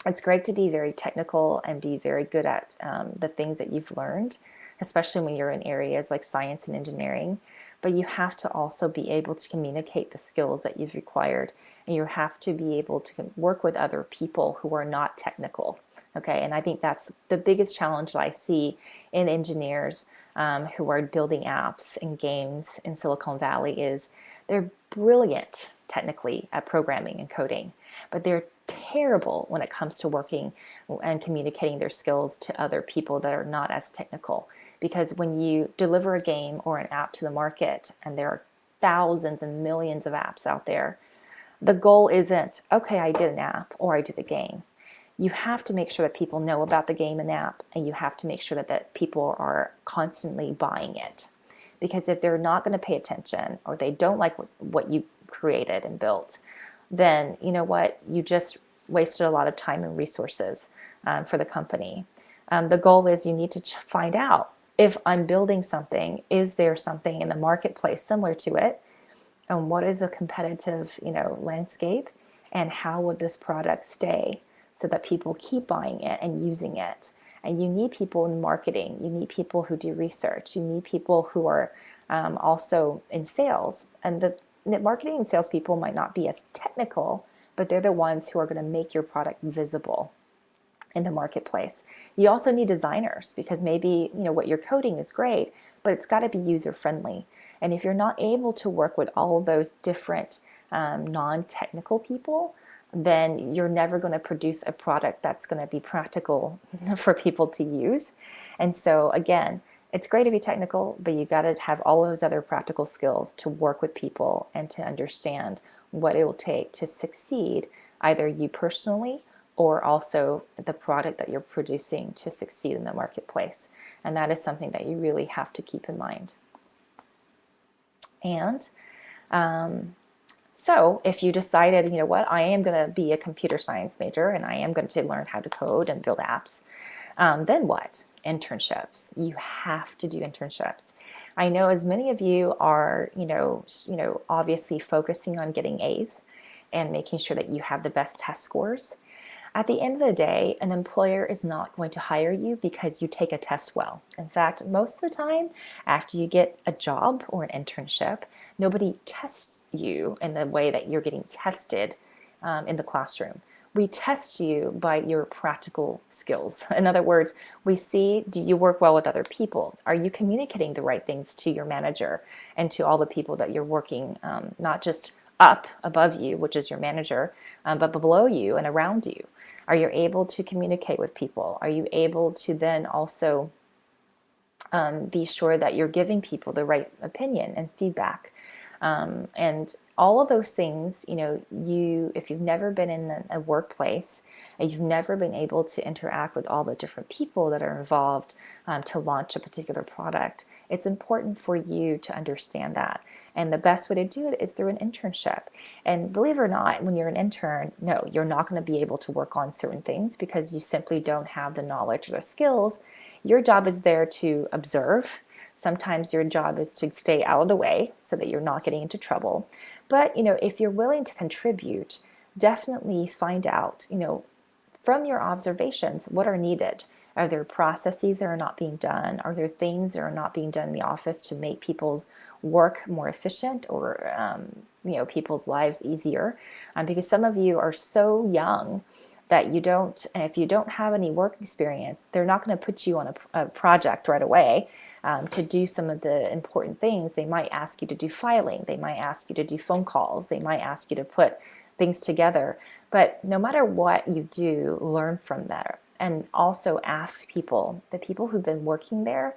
It's great to be very technical and be very good at the things that you've learned, especially when you're in areas like science and engineering. But you have to also be able to communicate the skills that you've acquired, and you have to be able to work with other people who are not technical. Okay, and I think that's the biggest challenge that I see in engineers who are building apps and games in Silicon Valley is they're brilliant technically at programming and coding, but they're terrible when it comes to working and communicating their skills to other people that are not as technical. Because when you deliver a game or an app to the market, and there are thousands and millions of apps out there, the goal isn't, okay, I did an app or I did a game. You have to make sure that people know about the game and app, and you have to make sure that people are constantly buying it. Because if they're not going to pay attention, or they don't like what you created and built, then you know what? You just wasted a lot of time and resources for the company. The goal is you need to find out, if I'm building something, is there something in the marketplace similar to it? And what is a competitive, landscape? And how would this product stay so that people keep buying it and using it? And you need people in marketing. You need people who do research. You need people who are also in sales. And the marketing and sales people might not be as technical, but they're the ones who are going to make your product visible in the marketplace. You also need designers, because maybe what you're coding is great, but it's got to be user friendly. And if you're not able to work with all of those different non-technical people, then you're never going to produce a product that's going to be practical for people to use. And so again, it's great to be technical, but you got to have all those other practical skills to work with people and to understand what it will take to succeed, either you personally or also the product that you're producing to succeed in the marketplace. And that is something that you really have to keep in mind. And so if you decided, I am going to be a computer science major and I am going to learn how to code and build apps, then what? internships. You have to do internships. I know as many of you are, obviously focusing on getting A's and making sure that you have the best test scores. At the end of the day, an employer is not going to hire you because you take a test well. In fact, most of the time, after you get a job or an internship, nobody tests you in the way that you're getting tested in the classroom. We test you by your practical skills. In other words, we see, do you work well with other people? Are you communicating the right things to your manager and to all the people that you're working, not just up above you, which is your manager, but below you and around you? Are you able to communicate with people? Are you able to then also be sure that you're giving people the right opinion and feedback? And all of those things, if you've never been in a workplace and you've never been able to interact with all the different people that are involved to launch a particular product, it's important for you to understand that. And the best way to do it is through an internship. And believe it or not, when you're an intern, no, you're not going to be able to work on certain things because you simply don't have the knowledge or the skills. Your job is there to observe. Sometimes your job is to stay out of the way so that you're not getting into trouble. But, if you're willing to contribute, definitely find out, from your observations, what are needed. Are there processes that are not being done? Are there things that are not being done in the office to make people's work more efficient or, people's lives easier? Because some of you are so young that you don't, and if you don't have any work experience, they're not going to put you on a project right away. To do some of the important things. They might ask you to do filing. They might ask you to do phone calls. They might ask you to put things together. But no matter what you do, learn from there. And also ask people, the people who've been working there,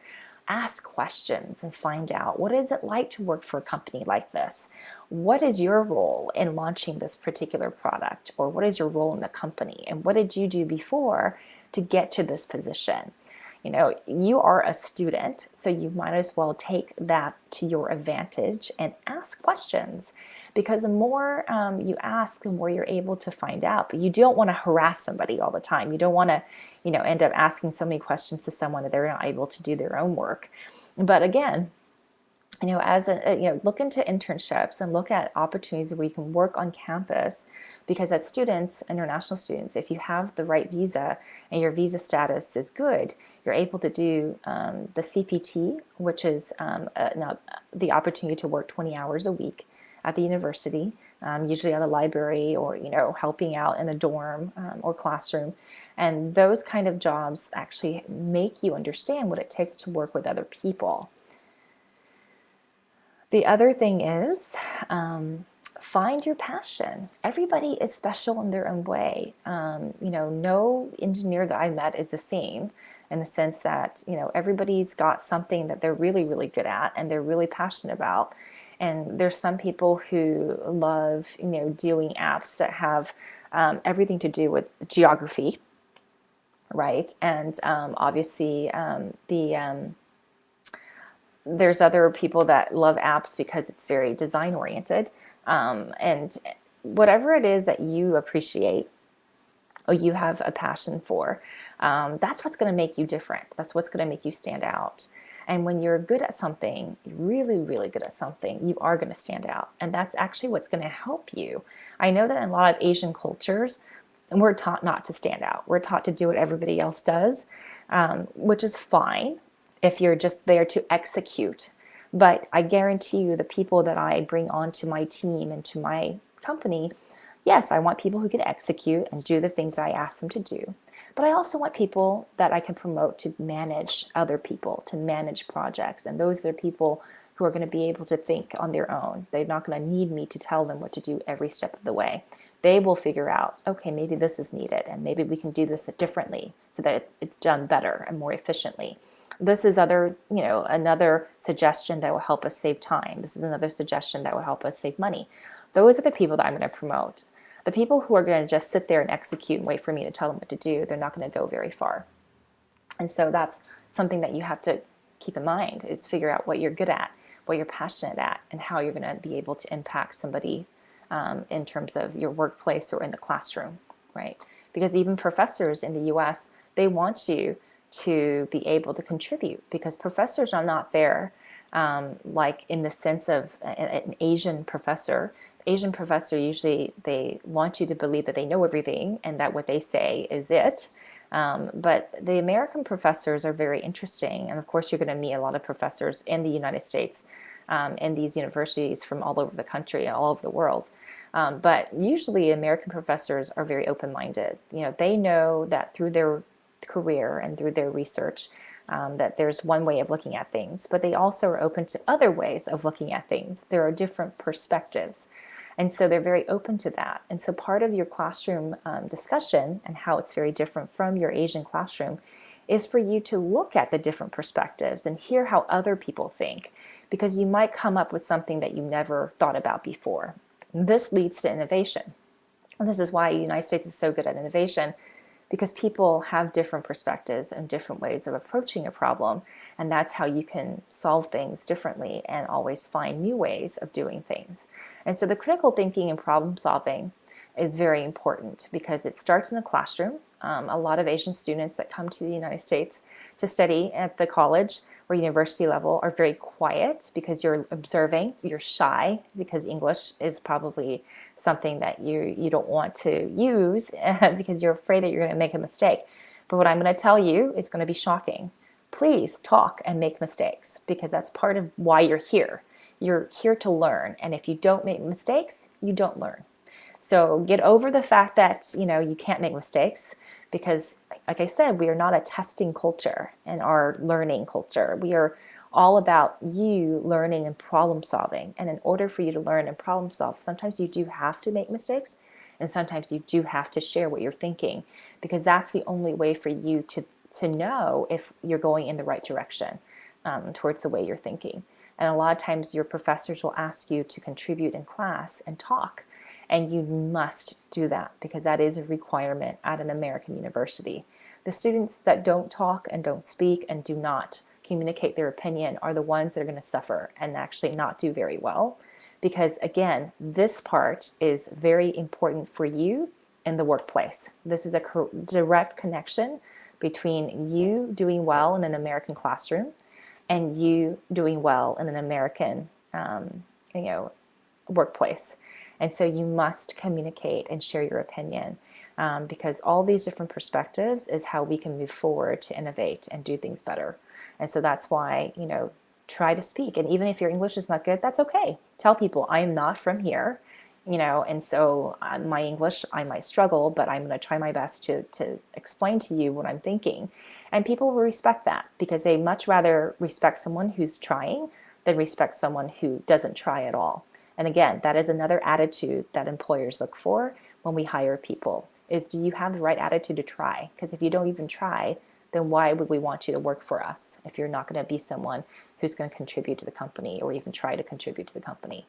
ask questions and find out, what is it like to work for a company like this? What is your role in launching this particular product? Or what is your role in the company? And what did you do before to get to this position? You are a student, so you might as well take that to your advantage and ask questions, because the more you ask, the more you're able to find out. But you don't want to harass somebody all the time. You don't want to, end up asking so many questions to someone that they're not able to do their own work. But again, look into internships and look at opportunities where you can work on campus, because as students, international students, if you have the right visa and your visa status is good, you're able to do the CPT, which is the opportunity to work 20 hours a week at the university, usually at a library or, helping out in a dorm or classroom. And those kind of jobs actually make you understand what it takes to work with other people. The other thing is, find your passion. Everybody is special in their own way. No engineer that I met is the same, in the sense that, everybody's got something that they're really, really good at and they're really passionate about. And there's some people who love, doing apps that have everything to do with geography, right? And obviously there's other people that love apps because it's very design oriented. And whatever it is that you appreciate or you have a passion for, that's what's going to make you different. That's what's going to make you stand out. And when you're good at something, you're really, really good at something, you are going to stand out. And that's actually what's going to help you. I know that in a lot of Asian cultures, and we're taught not to stand out. We're taught to do what everybody else does, which is fine if you're just there to execute. But I guarantee you, the people that I bring onto my team and to my company, yes, I want people who can execute and do the things I ask them to do. But I also want people that I can promote to manage other people, to manage projects. And those are the people who are going to be able to think on their own. They're not going to need me to tell them what to do every step of the way. They will figure out, okay, maybe this is needed, and maybe we can do this differently so that it's done better and more efficiently. This is another suggestion that will help us save time. This is another suggestion that will help us save money. Those are the people that I'm going to promote. The people who are going to just sit there and execute and wait for me to tell them what to do, they're not going to go very far. And so that's something that you have to keep in mind, is figure out what you're good at, what you're passionate at, and how you're going to be able to impact somebody in terms of your workplace or in the classroom, right? Because even professors in the US, they want you to be able to contribute, because professors are not there like in the sense of an Asian professor. Asian professor, usually they want you to believe that they know everything and that what they say is it. But the American professors are very interesting, and of course you're going to meet a lot of professors in the United States in these universities from all over the country, all over the world. But usually American professors are very open-minded. You know, they know that through their career and through their research that there's one way of looking at things, but they also are open to other ways of looking at things. There are different perspectives. And so they're very open to that. And so part of your classroom discussion and how it's very different from your Asian classroom is for you to look at the different perspectives and hear how other people think, because you might come up with something that you never thought about before. This leads to innovation. And this is why the United States is so good at innovation, because people have different perspectives and different ways of approaching a problem, and that's how you can solve things differently and always find new ways of doing things. And so the critical thinking and problem solving is very important because it starts in the classroom. A lot of Asian students that come to the United States to study at the college or university level are very quiet because you're observing, you're shy because English is probably something that you don't want to use because you're afraid that you're going to make a mistake. But what I'm going to tell you is going to be shocking. Please talk and make mistakes, because that's part of why you're here. You're here to learn, and if you don't make mistakes, you don't learn. So get over the fact that you can't make mistakes, because like I said, we are not a testing culture in our learning culture. We are all about you learning and problem solving. And in order for you to learn and problem solve, sometimes you do have to make mistakes, and sometimes you do have to share what you're thinking, because that's the only way for you to know if you're going in the right direction towards the way you're thinking. And a lot of times your professors will ask you to contribute in class and talk. And you must do that, because that is a requirement at an American university. The students that don't talk and don't speak and do not communicate their opinion are the ones that are going to suffer and actually not do very well. Because again, this part is very important for you in the workplace. This is a direct connection between you doing well in an American classroom and you doing well in an American workplace. And so you must communicate and share your opinion, because all these different perspectives is how we can move forward to innovate and do things better. And so that's why, try to speak. And even if your English is not good, that's okay. Tell people, I'm not from here, and so my English, I might struggle, but I'm going to try my best to explain to you what I'm thinking. And people will respect that, because they much rather respect someone who's trying than respect someone who doesn't try at all. And again, that is another attitude that employers look for when we hire people, is do you have the right attitude to try? Because if you don't even try, then why would we want you to work for us if you're not going to be someone who's going to contribute to the company or even try to contribute to the company?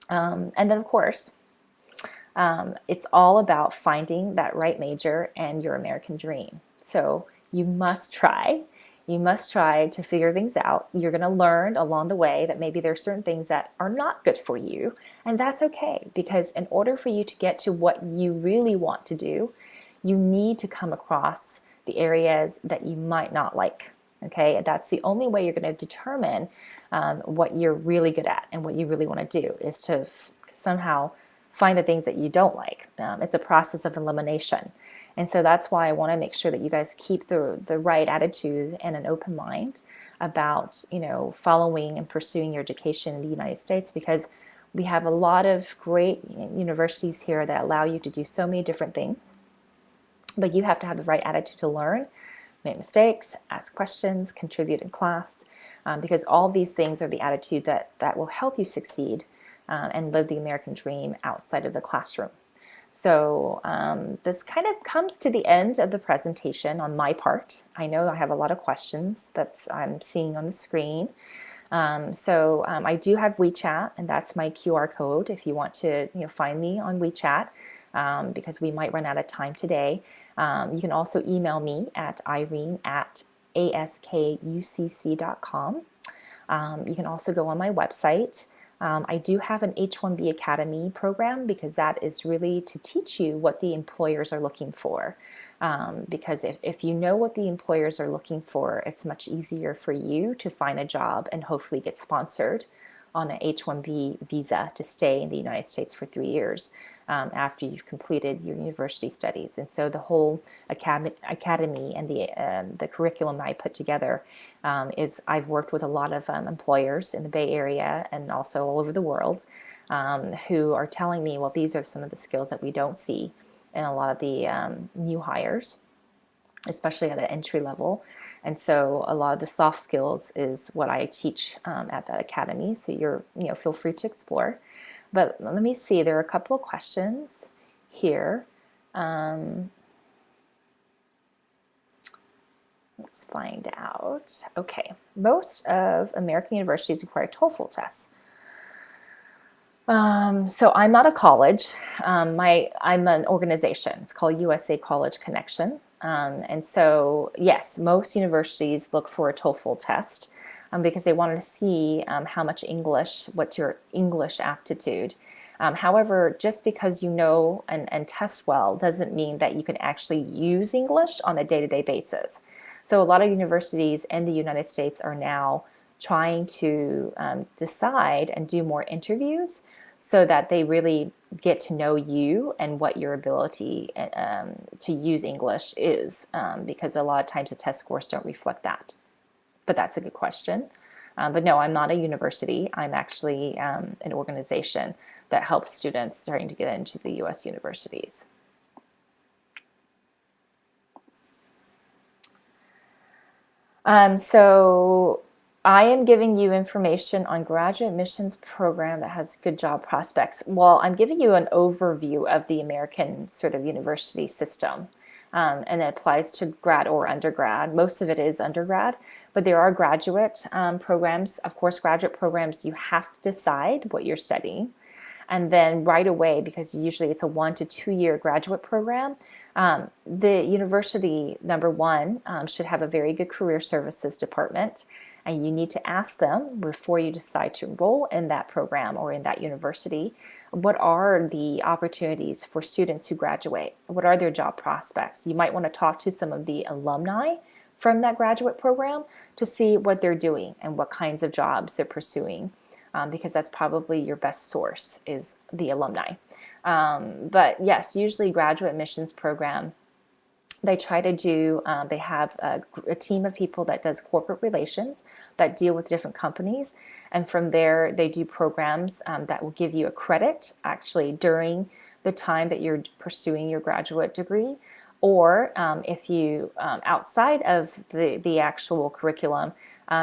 And then of course, it's all about finding that right major and your American dream. So you must try. You must try to figure things out. You're going to learn along the way that maybe there are certain things that are not good for you, and that's okay, because in order for you to get to what you really want to do, you need to come across the areas that you might not like. Okay, and that's the only way you're going to determine what you're really good at and what you really want to do, is to somehow find the things that you don't like. It's a process of elimination. And so that's why I want to make sure that you guys keep the right attitude and an open mind about, following and pursuing your education in the United States, because we have a lot of great universities here that allow you to do so many different things. But you have to have the right attitude to learn, make mistakes, ask questions, contribute in class, because all these things are the attitude that will help you succeed and live the American dream outside of the classroom. So this kind of comes to the end of the presentation on my part. I know I have a lot of questions that I'm seeing on the screen. I do have WeChat, and that's my QR code if you want to find me on WeChat, because we might run out of time today. You can also email me at irene@askucc.com. You can also go on my website. I do have an H-1B Academy program, because that is really to teach you what the employers are looking for. because if you know what the employers are looking for, it's much easier for you to find a job and hopefully get sponsored on an H-1B visa to stay in the United States for 3 years after you've completed your university studies. And so the whole academy and the curriculum I put together is I've worked with a lot of employers in the Bay Area and also all over the world who are telling me, well, these are some of the skills that we don't see in a lot of the new hires, especially at the entry level. And so a lot of the soft skills is what I teach at that academy. So feel free to explore. But let me see, there are a couple of questions here. Let's find out. Okay, most of American universities require TOEFL tests. So I'm not a college. I'm an organization. It's called USA College Connection. And so, yes, most universities look for a TOEFL test because they wanted to see how much English, what's your English aptitude. However, just because you know and test well doesn't mean that you can actually use English on a day-to-day basis. So a lot of universities in the United States are now trying to decide and do more interviews so that they really get to know you and what your ability to use English is, because a lot of times the test scores don't reflect that. But that's a good question. But no, I'm not a university. I'm actually an organization that helps students starting to get into the U.S. universities. So I am giving you information on graduate admissions program that has good job prospects. Well, I'm giving you an overview of the American sort of university system. And it applies to grad or undergrad. Most of it is undergrad, but there are graduate programs. Of course, graduate programs, you have to decide what you're studying. And then right away, because usually it's a 1 to 2 year graduate program, the university, number one, should have a very good career services department. And you need to ask them before you decide to enroll in that program or in that university, what are the opportunities for students who graduate? What are their job prospects? You might want to talk to some of the alumni from that graduate program to see what they're doing and what kinds of jobs they're pursuing, because that's probably your best source is the alumni. But yes, usually graduate admissions program, they try to do, they have a team of people that does corporate relations that deal with different companies. And from there, they do programs that will give you a credit actually during the time that you're pursuing your graduate degree. Or if you, outside of the actual curriculum,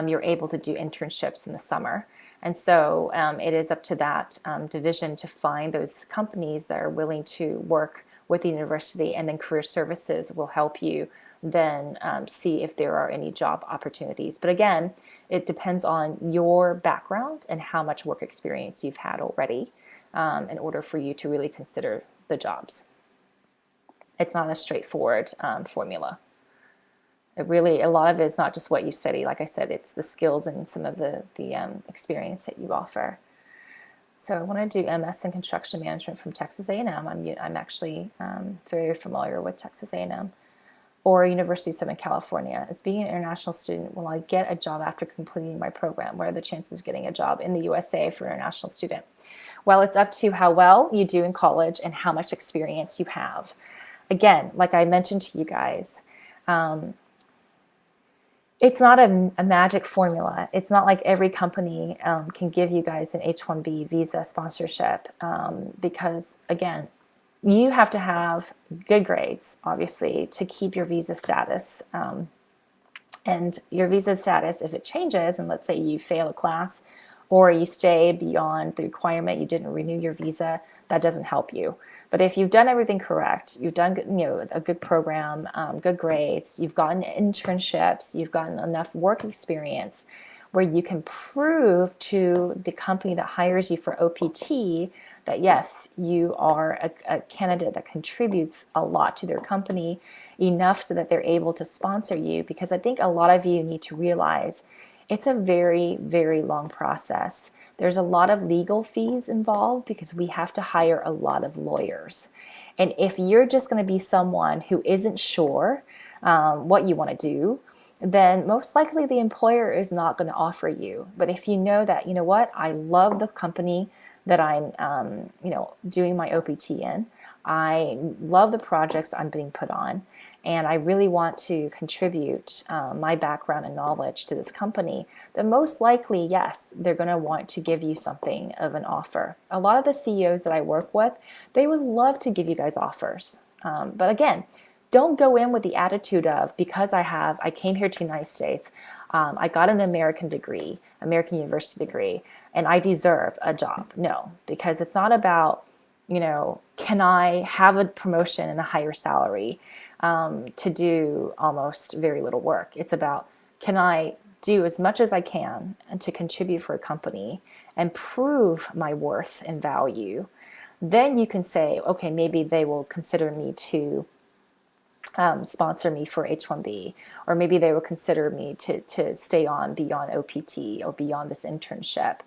you're able to do internships in the summer. And so it is up to that division to find those companies that are willing to work with the university, and then career services will help you then see if there are any job opportunities. But again, it depends on your background and how much work experience you've had already in order for you to really consider the jobs. It's not a straightforward formula. It really, a lot of it is not just what you study. Like I said, it's the skills and some of the experience that you offer. So I want to do MS in construction management from Texas A&M. I'm actually very familiar with Texas A&M. Or University of Southern California. As being an international student, will I get a job after completing my program? What are the chances of getting a job in the USA for an international student? Well, it's up to how well you do in college and how much experience you have. Again, like I mentioned to you guys, it's not a magic formula. It's not like every company can give you guys an H-1B visa sponsorship because, again, you have to have good grades, obviously, to keep your visa status. And your visa status, if it changes, and let's say you fail a class or you stay beyond the requirement, you didn't renew your visa, that doesn't help you. But if you've done everything correct, you've done a good program, good grades, you've gotten internships, you've gotten enough work experience where you can prove to the company that hires you for OPT that yes, you are a candidate that contributes a lot to their company, enough so that they're able to sponsor you. Because I think a lot of you need to realize it's a very, very long process. There's a lot of legal fees involved because we have to hire a lot of lawyers. And if you're just going to be someone who isn't sure what you want to do, then most likely the employer is not going to offer you. But if you know that, you know what, I love the company that I'm, doing my OPT in. I love the projects I'm being put on, and I really want to contribute my background and knowledge to this company, then most likely, yes, they're going to want to give you something of an offer. A lot of the CEOs that I work with, they would love to give you guys offers. But again, don't go in with the attitude of, because I came here to the United States, I got an American degree, American university degree, and I deserve a job. No, because it's not about, can I have a promotion and a higher salary to do almost very little work. It's about, can I do as much as I can and to contribute for a company and prove my worth and value. Then you can say, okay, maybe they will consider me to sponsor me for H-1B, or maybe they will consider me to stay on beyond OPT or beyond this internship,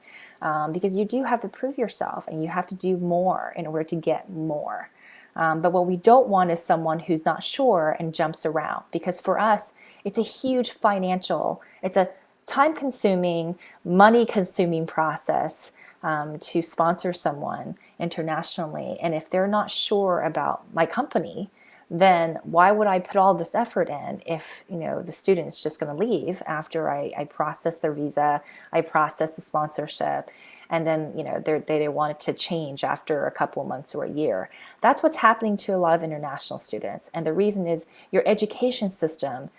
because you do have to prove yourself and you have to do more in order to get more. But what we don't want is someone who's not sure and jumps around, because for us, it's a huge it's a time-consuming, money-consuming process to sponsor someone internationally. And if they're not sure about my company, then why would I put all this effort in if the student's just going to leave after I process their visa, I process the sponsorship, and then they want it to change after a couple of months or a year. That's what's happening to a lot of international students, and the reason is your education system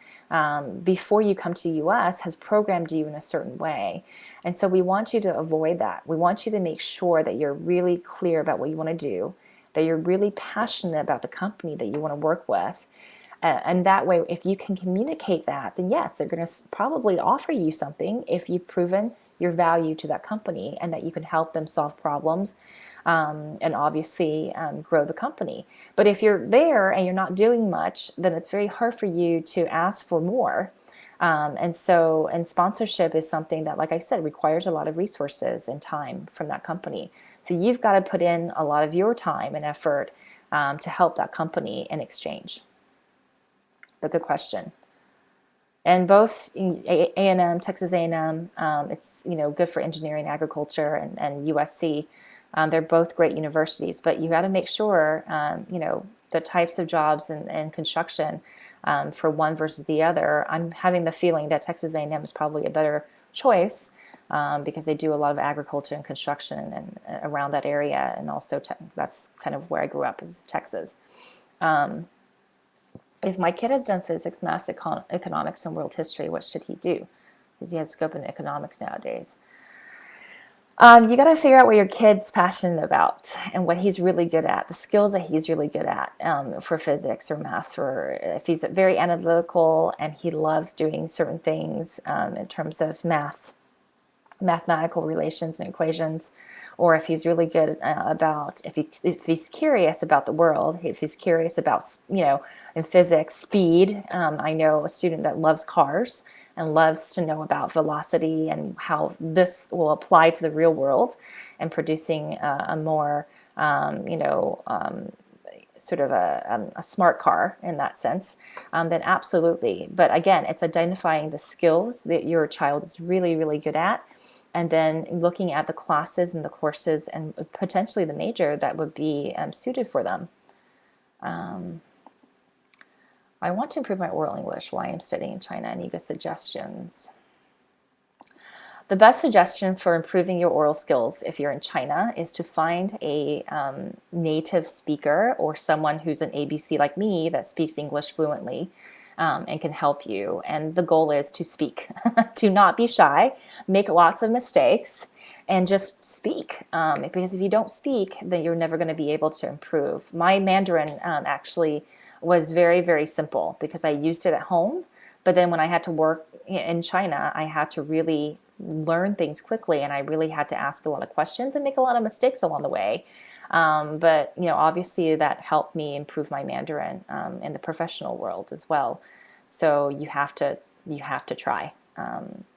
before you come to the U.S. has programmed you in a certain way, and so we want you to avoid that. We want you to make sure that you're really clear about what you want to do, that you're really passionate about the company that you want to work with. And that way, if you can communicate that, then yes, they're going to probably offer you something if you've proven your value to that company and that you can help them solve problems and obviously grow the company. But if you're there and you're not doing much, then it's very hard for you to ask for more. And sponsorship is something that, like I said, requires a lot of resources and time from that company. So you've got to put in a lot of your time and effort to help that company in exchange. But good question. And both A&M, Texas A&M, it's good for engineering, agriculture, and USC. They're both great universities, but you got to make sure the types of jobs and construction for one versus the other. I'm having the feeling that Texas A&M is probably a better choice because they do a lot of agriculture and construction and around that area, and also that's kind of where I grew up, is Texas. If my kid has done physics, math, economics, and world history, what should he do? Because he has scope in economics nowadays. You got to figure out what your kid's passionate about and what he's really good at, the skills that he's really good at for physics or math, or if he's very analytical and he loves doing certain things in terms of mathematical relations and equations, or if he's really good if he's curious about the world, if he's curious about, in physics, speed. I know a student that loves cars and loves to know about velocity and how this will apply to the real world and producing a more, sort of a smart car in that sense, then absolutely. But again, it's identifying the skills that your child is really, really good at, and then looking at the classes and the courses and potentially the major that would be suited for them. I want to improve my oral English while I'm studying in China. Any good suggestions? The best suggestion for improving your oral skills if you're in China is to find a native speaker or someone who's an ABC like me that speaks English fluently and can help you. And the goal is to speak, to not be shy, make lots of mistakes, and just speak. Because if you don't speak, then you're never going to be able to improve. My Mandarin actually was very, very simple because I used it at home. But then when I had to work in China, I had to really learn things quickly, and I really had to ask a lot of questions and make a lot of mistakes along the way. But obviously that helped me improve my Mandarin in the professional world as well. So you have to try.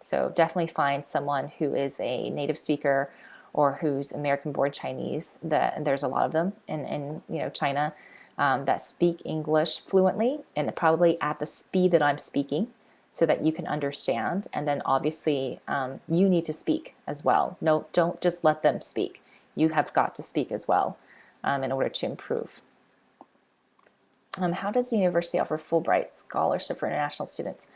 So definitely find someone who is a native speaker or who's American-born Chinese. There's a lot of them in China. that speak English fluently and probably at the speed that I'm speaking so that you can understand. And then obviously you need to speak as well. No, don't just let them speak. You have got to speak as well in order to improve. How does the university offer Fulbright scholarship for international students?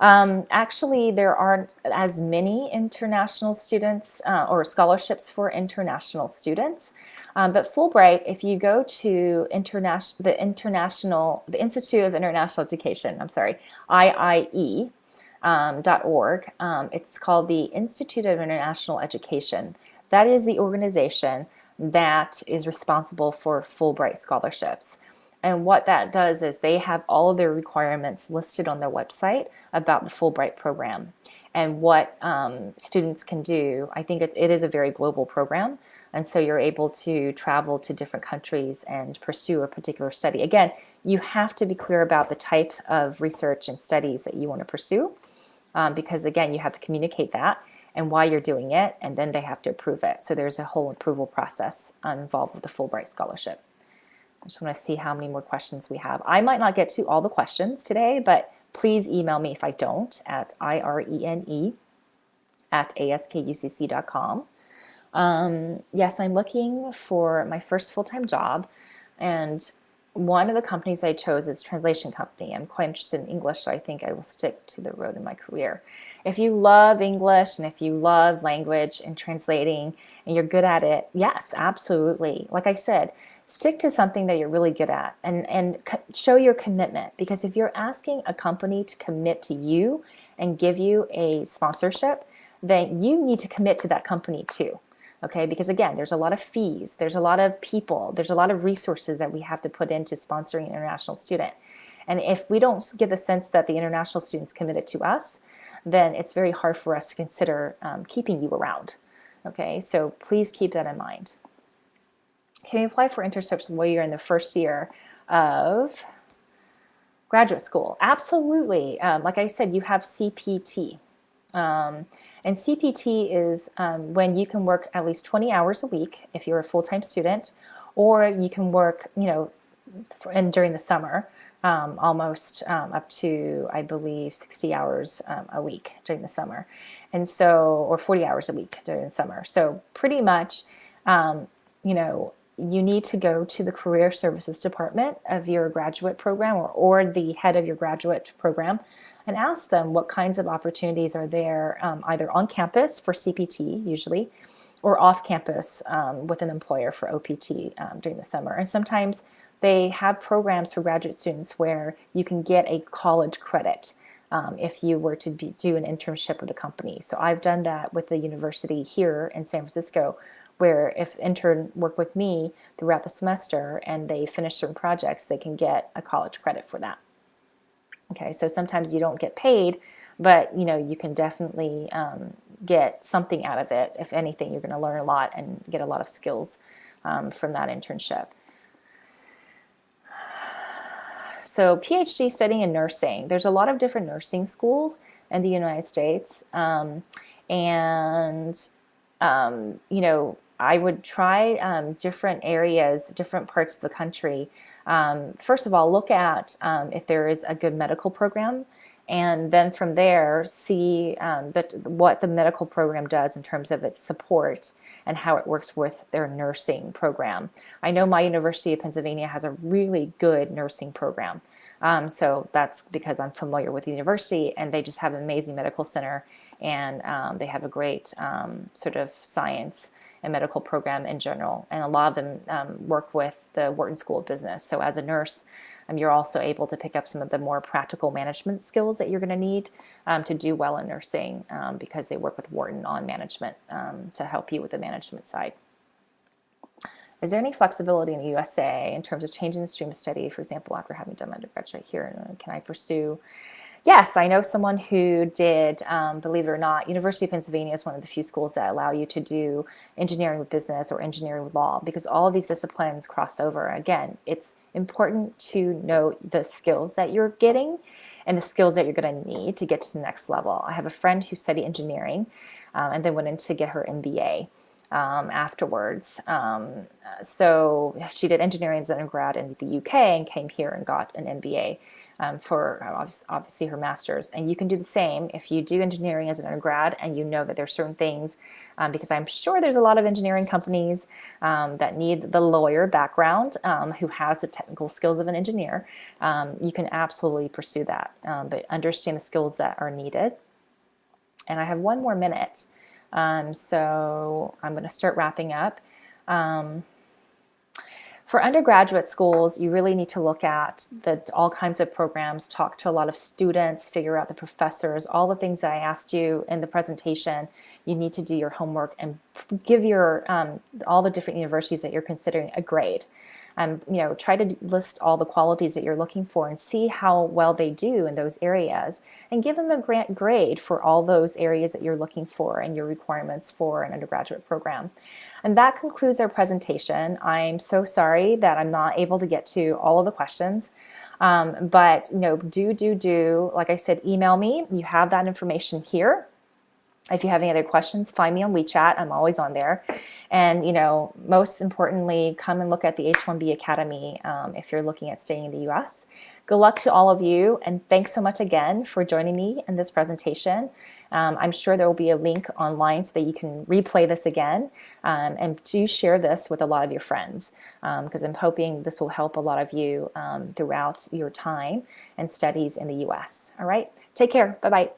Actually, there aren't as many international students or scholarships for international students. But Fulbright, if you go to the Institute of International Education, I'm sorry, IIE, .org. It's called the Institute of International Education. That is the organization that is responsible for Fulbright scholarships. And what that does is they have all of their requirements listed on their website about the Fulbright program and what students can do. I think it is a very global program, and so you're able to travel to different countries and pursue a particular study. Again, you have to be clear about the types of research and studies that you want to pursue, because again, you have to communicate that and why you're doing it, and then they have to approve it. So there's a whole approval process involved with the Fulbright scholarship. I just want to see how many more questions we have. I might not get to all the questions today, but please email me if I don't at irene@askucc.com. Yes, I'm looking for my first full-time job, and one of the companies I chose is a translation company. I'm quite interested in English, so I think I will stick to the road in my career. If you love English and if you love language and translating and you're good at it, yes, absolutely. Like I said, stick to something that you're really good at and show your commitment, because if you're asking a company to commit to you and give you a sponsorship, then you need to commit to that company too. Okay, because again, there's a lot of fees, there's a lot of people, there's a lot of resources that we have to put into sponsoring an international student. And if we don't get the sense that the international student's committed to us, then it's very hard for us to consider keeping you around. Okay, so please keep that in mind. Can you apply for internships while you're in the first year of graduate school? Absolutely. Like I said, you have CPT. And CPT is when you can work at least 20 hours a week if you're a full-time student, or you can work, during the summer, almost up to, I believe, 60 hours a week during the summer. And so, or 40 hours a week during the summer. So pretty much, you need to go to the Career Services Department of your graduate program or the head of your graduate program and ask them what kinds of opportunities are there, either on campus for CPT usually, or off campus with an employer for OPT during the summer. And sometimes they have programs for graduate students where you can get a college credit if you were to do an internship with a company. So I've done that with the university here in San Francisco, where if intern work with me throughout the semester and they finish certain projects, they can get a college credit for that. Okay, so sometimes you don't get paid, but you can definitely get something out of it. If anything, you're going to learn a lot and get a lot of skills from that internship. So PhD studying in nursing. There's a lot of different nursing schools in the United States, I would try different areas, different parts of the country. First of all, look at if there is a good medical program, and then from there see what the medical program does in terms of its support and how it works with their nursing program. I know my University of Pennsylvania has a really good nursing program. So that's because I'm familiar with the university, and they just have an amazing medical center, and they have a great sort of science and medical program in general. And a lot of them work with the Wharton School of Business. So as a nurse, you're also able to pick up some of the more practical management skills that you're going to need to do well in nursing, because they work with Wharton on management to help you with the management side. Is there any flexibility in the USA in terms of changing the stream of study, for example, after having done my undergraduate here? Can I pursue? Yes, I know someone who did, believe it or not, University of Pennsylvania is one of the few schools that allow you to do engineering with business or engineering with law, because all of these disciplines cross over. Again, it's important to know the skills that you're getting and the skills that you're going to need to get to the next level. I have a friend who studied engineering and then went in to get her MBA. afterwards. So she did engineering as an undergrad in the UK and came here and got an MBA for obviously her master's. And you can do the same if you do engineering as an undergrad and you know that there's certain things, because I'm sure there's a lot of engineering companies that need the lawyer background who has the technical skills of an engineer. You can absolutely pursue that, but understand the skills that are needed. And I have 1 more minute. So I'm going to start wrapping up. For undergraduate schools, you really need to look at all kinds of programs, talk to a lot of students, figure out the professors, all the things that I asked you in the presentation. You need to do your homework and give your all the different universities that you're considering a grade. Try to list all the qualities that you're looking for and see how well they do in those areas, and give them a grade for all those areas that you're looking for and your requirements for an undergraduate program. And that concludes our presentation. I'm so sorry that I'm not able to get to all of the questions. But do, like I said, email me. You have that information here. If you have any other questions, find me on WeChat. I'm always on there. And most importantly, come and look at the H-1B Academy if you're looking at staying in the US. Good luck to all of you, and thanks so much again for joining me in this presentation. I'm sure there will be a link online so that you can replay this again, and do share this with a lot of your friends, because I'm hoping this will help a lot of you throughout your time and studies in the US. All right, take care. Bye-bye.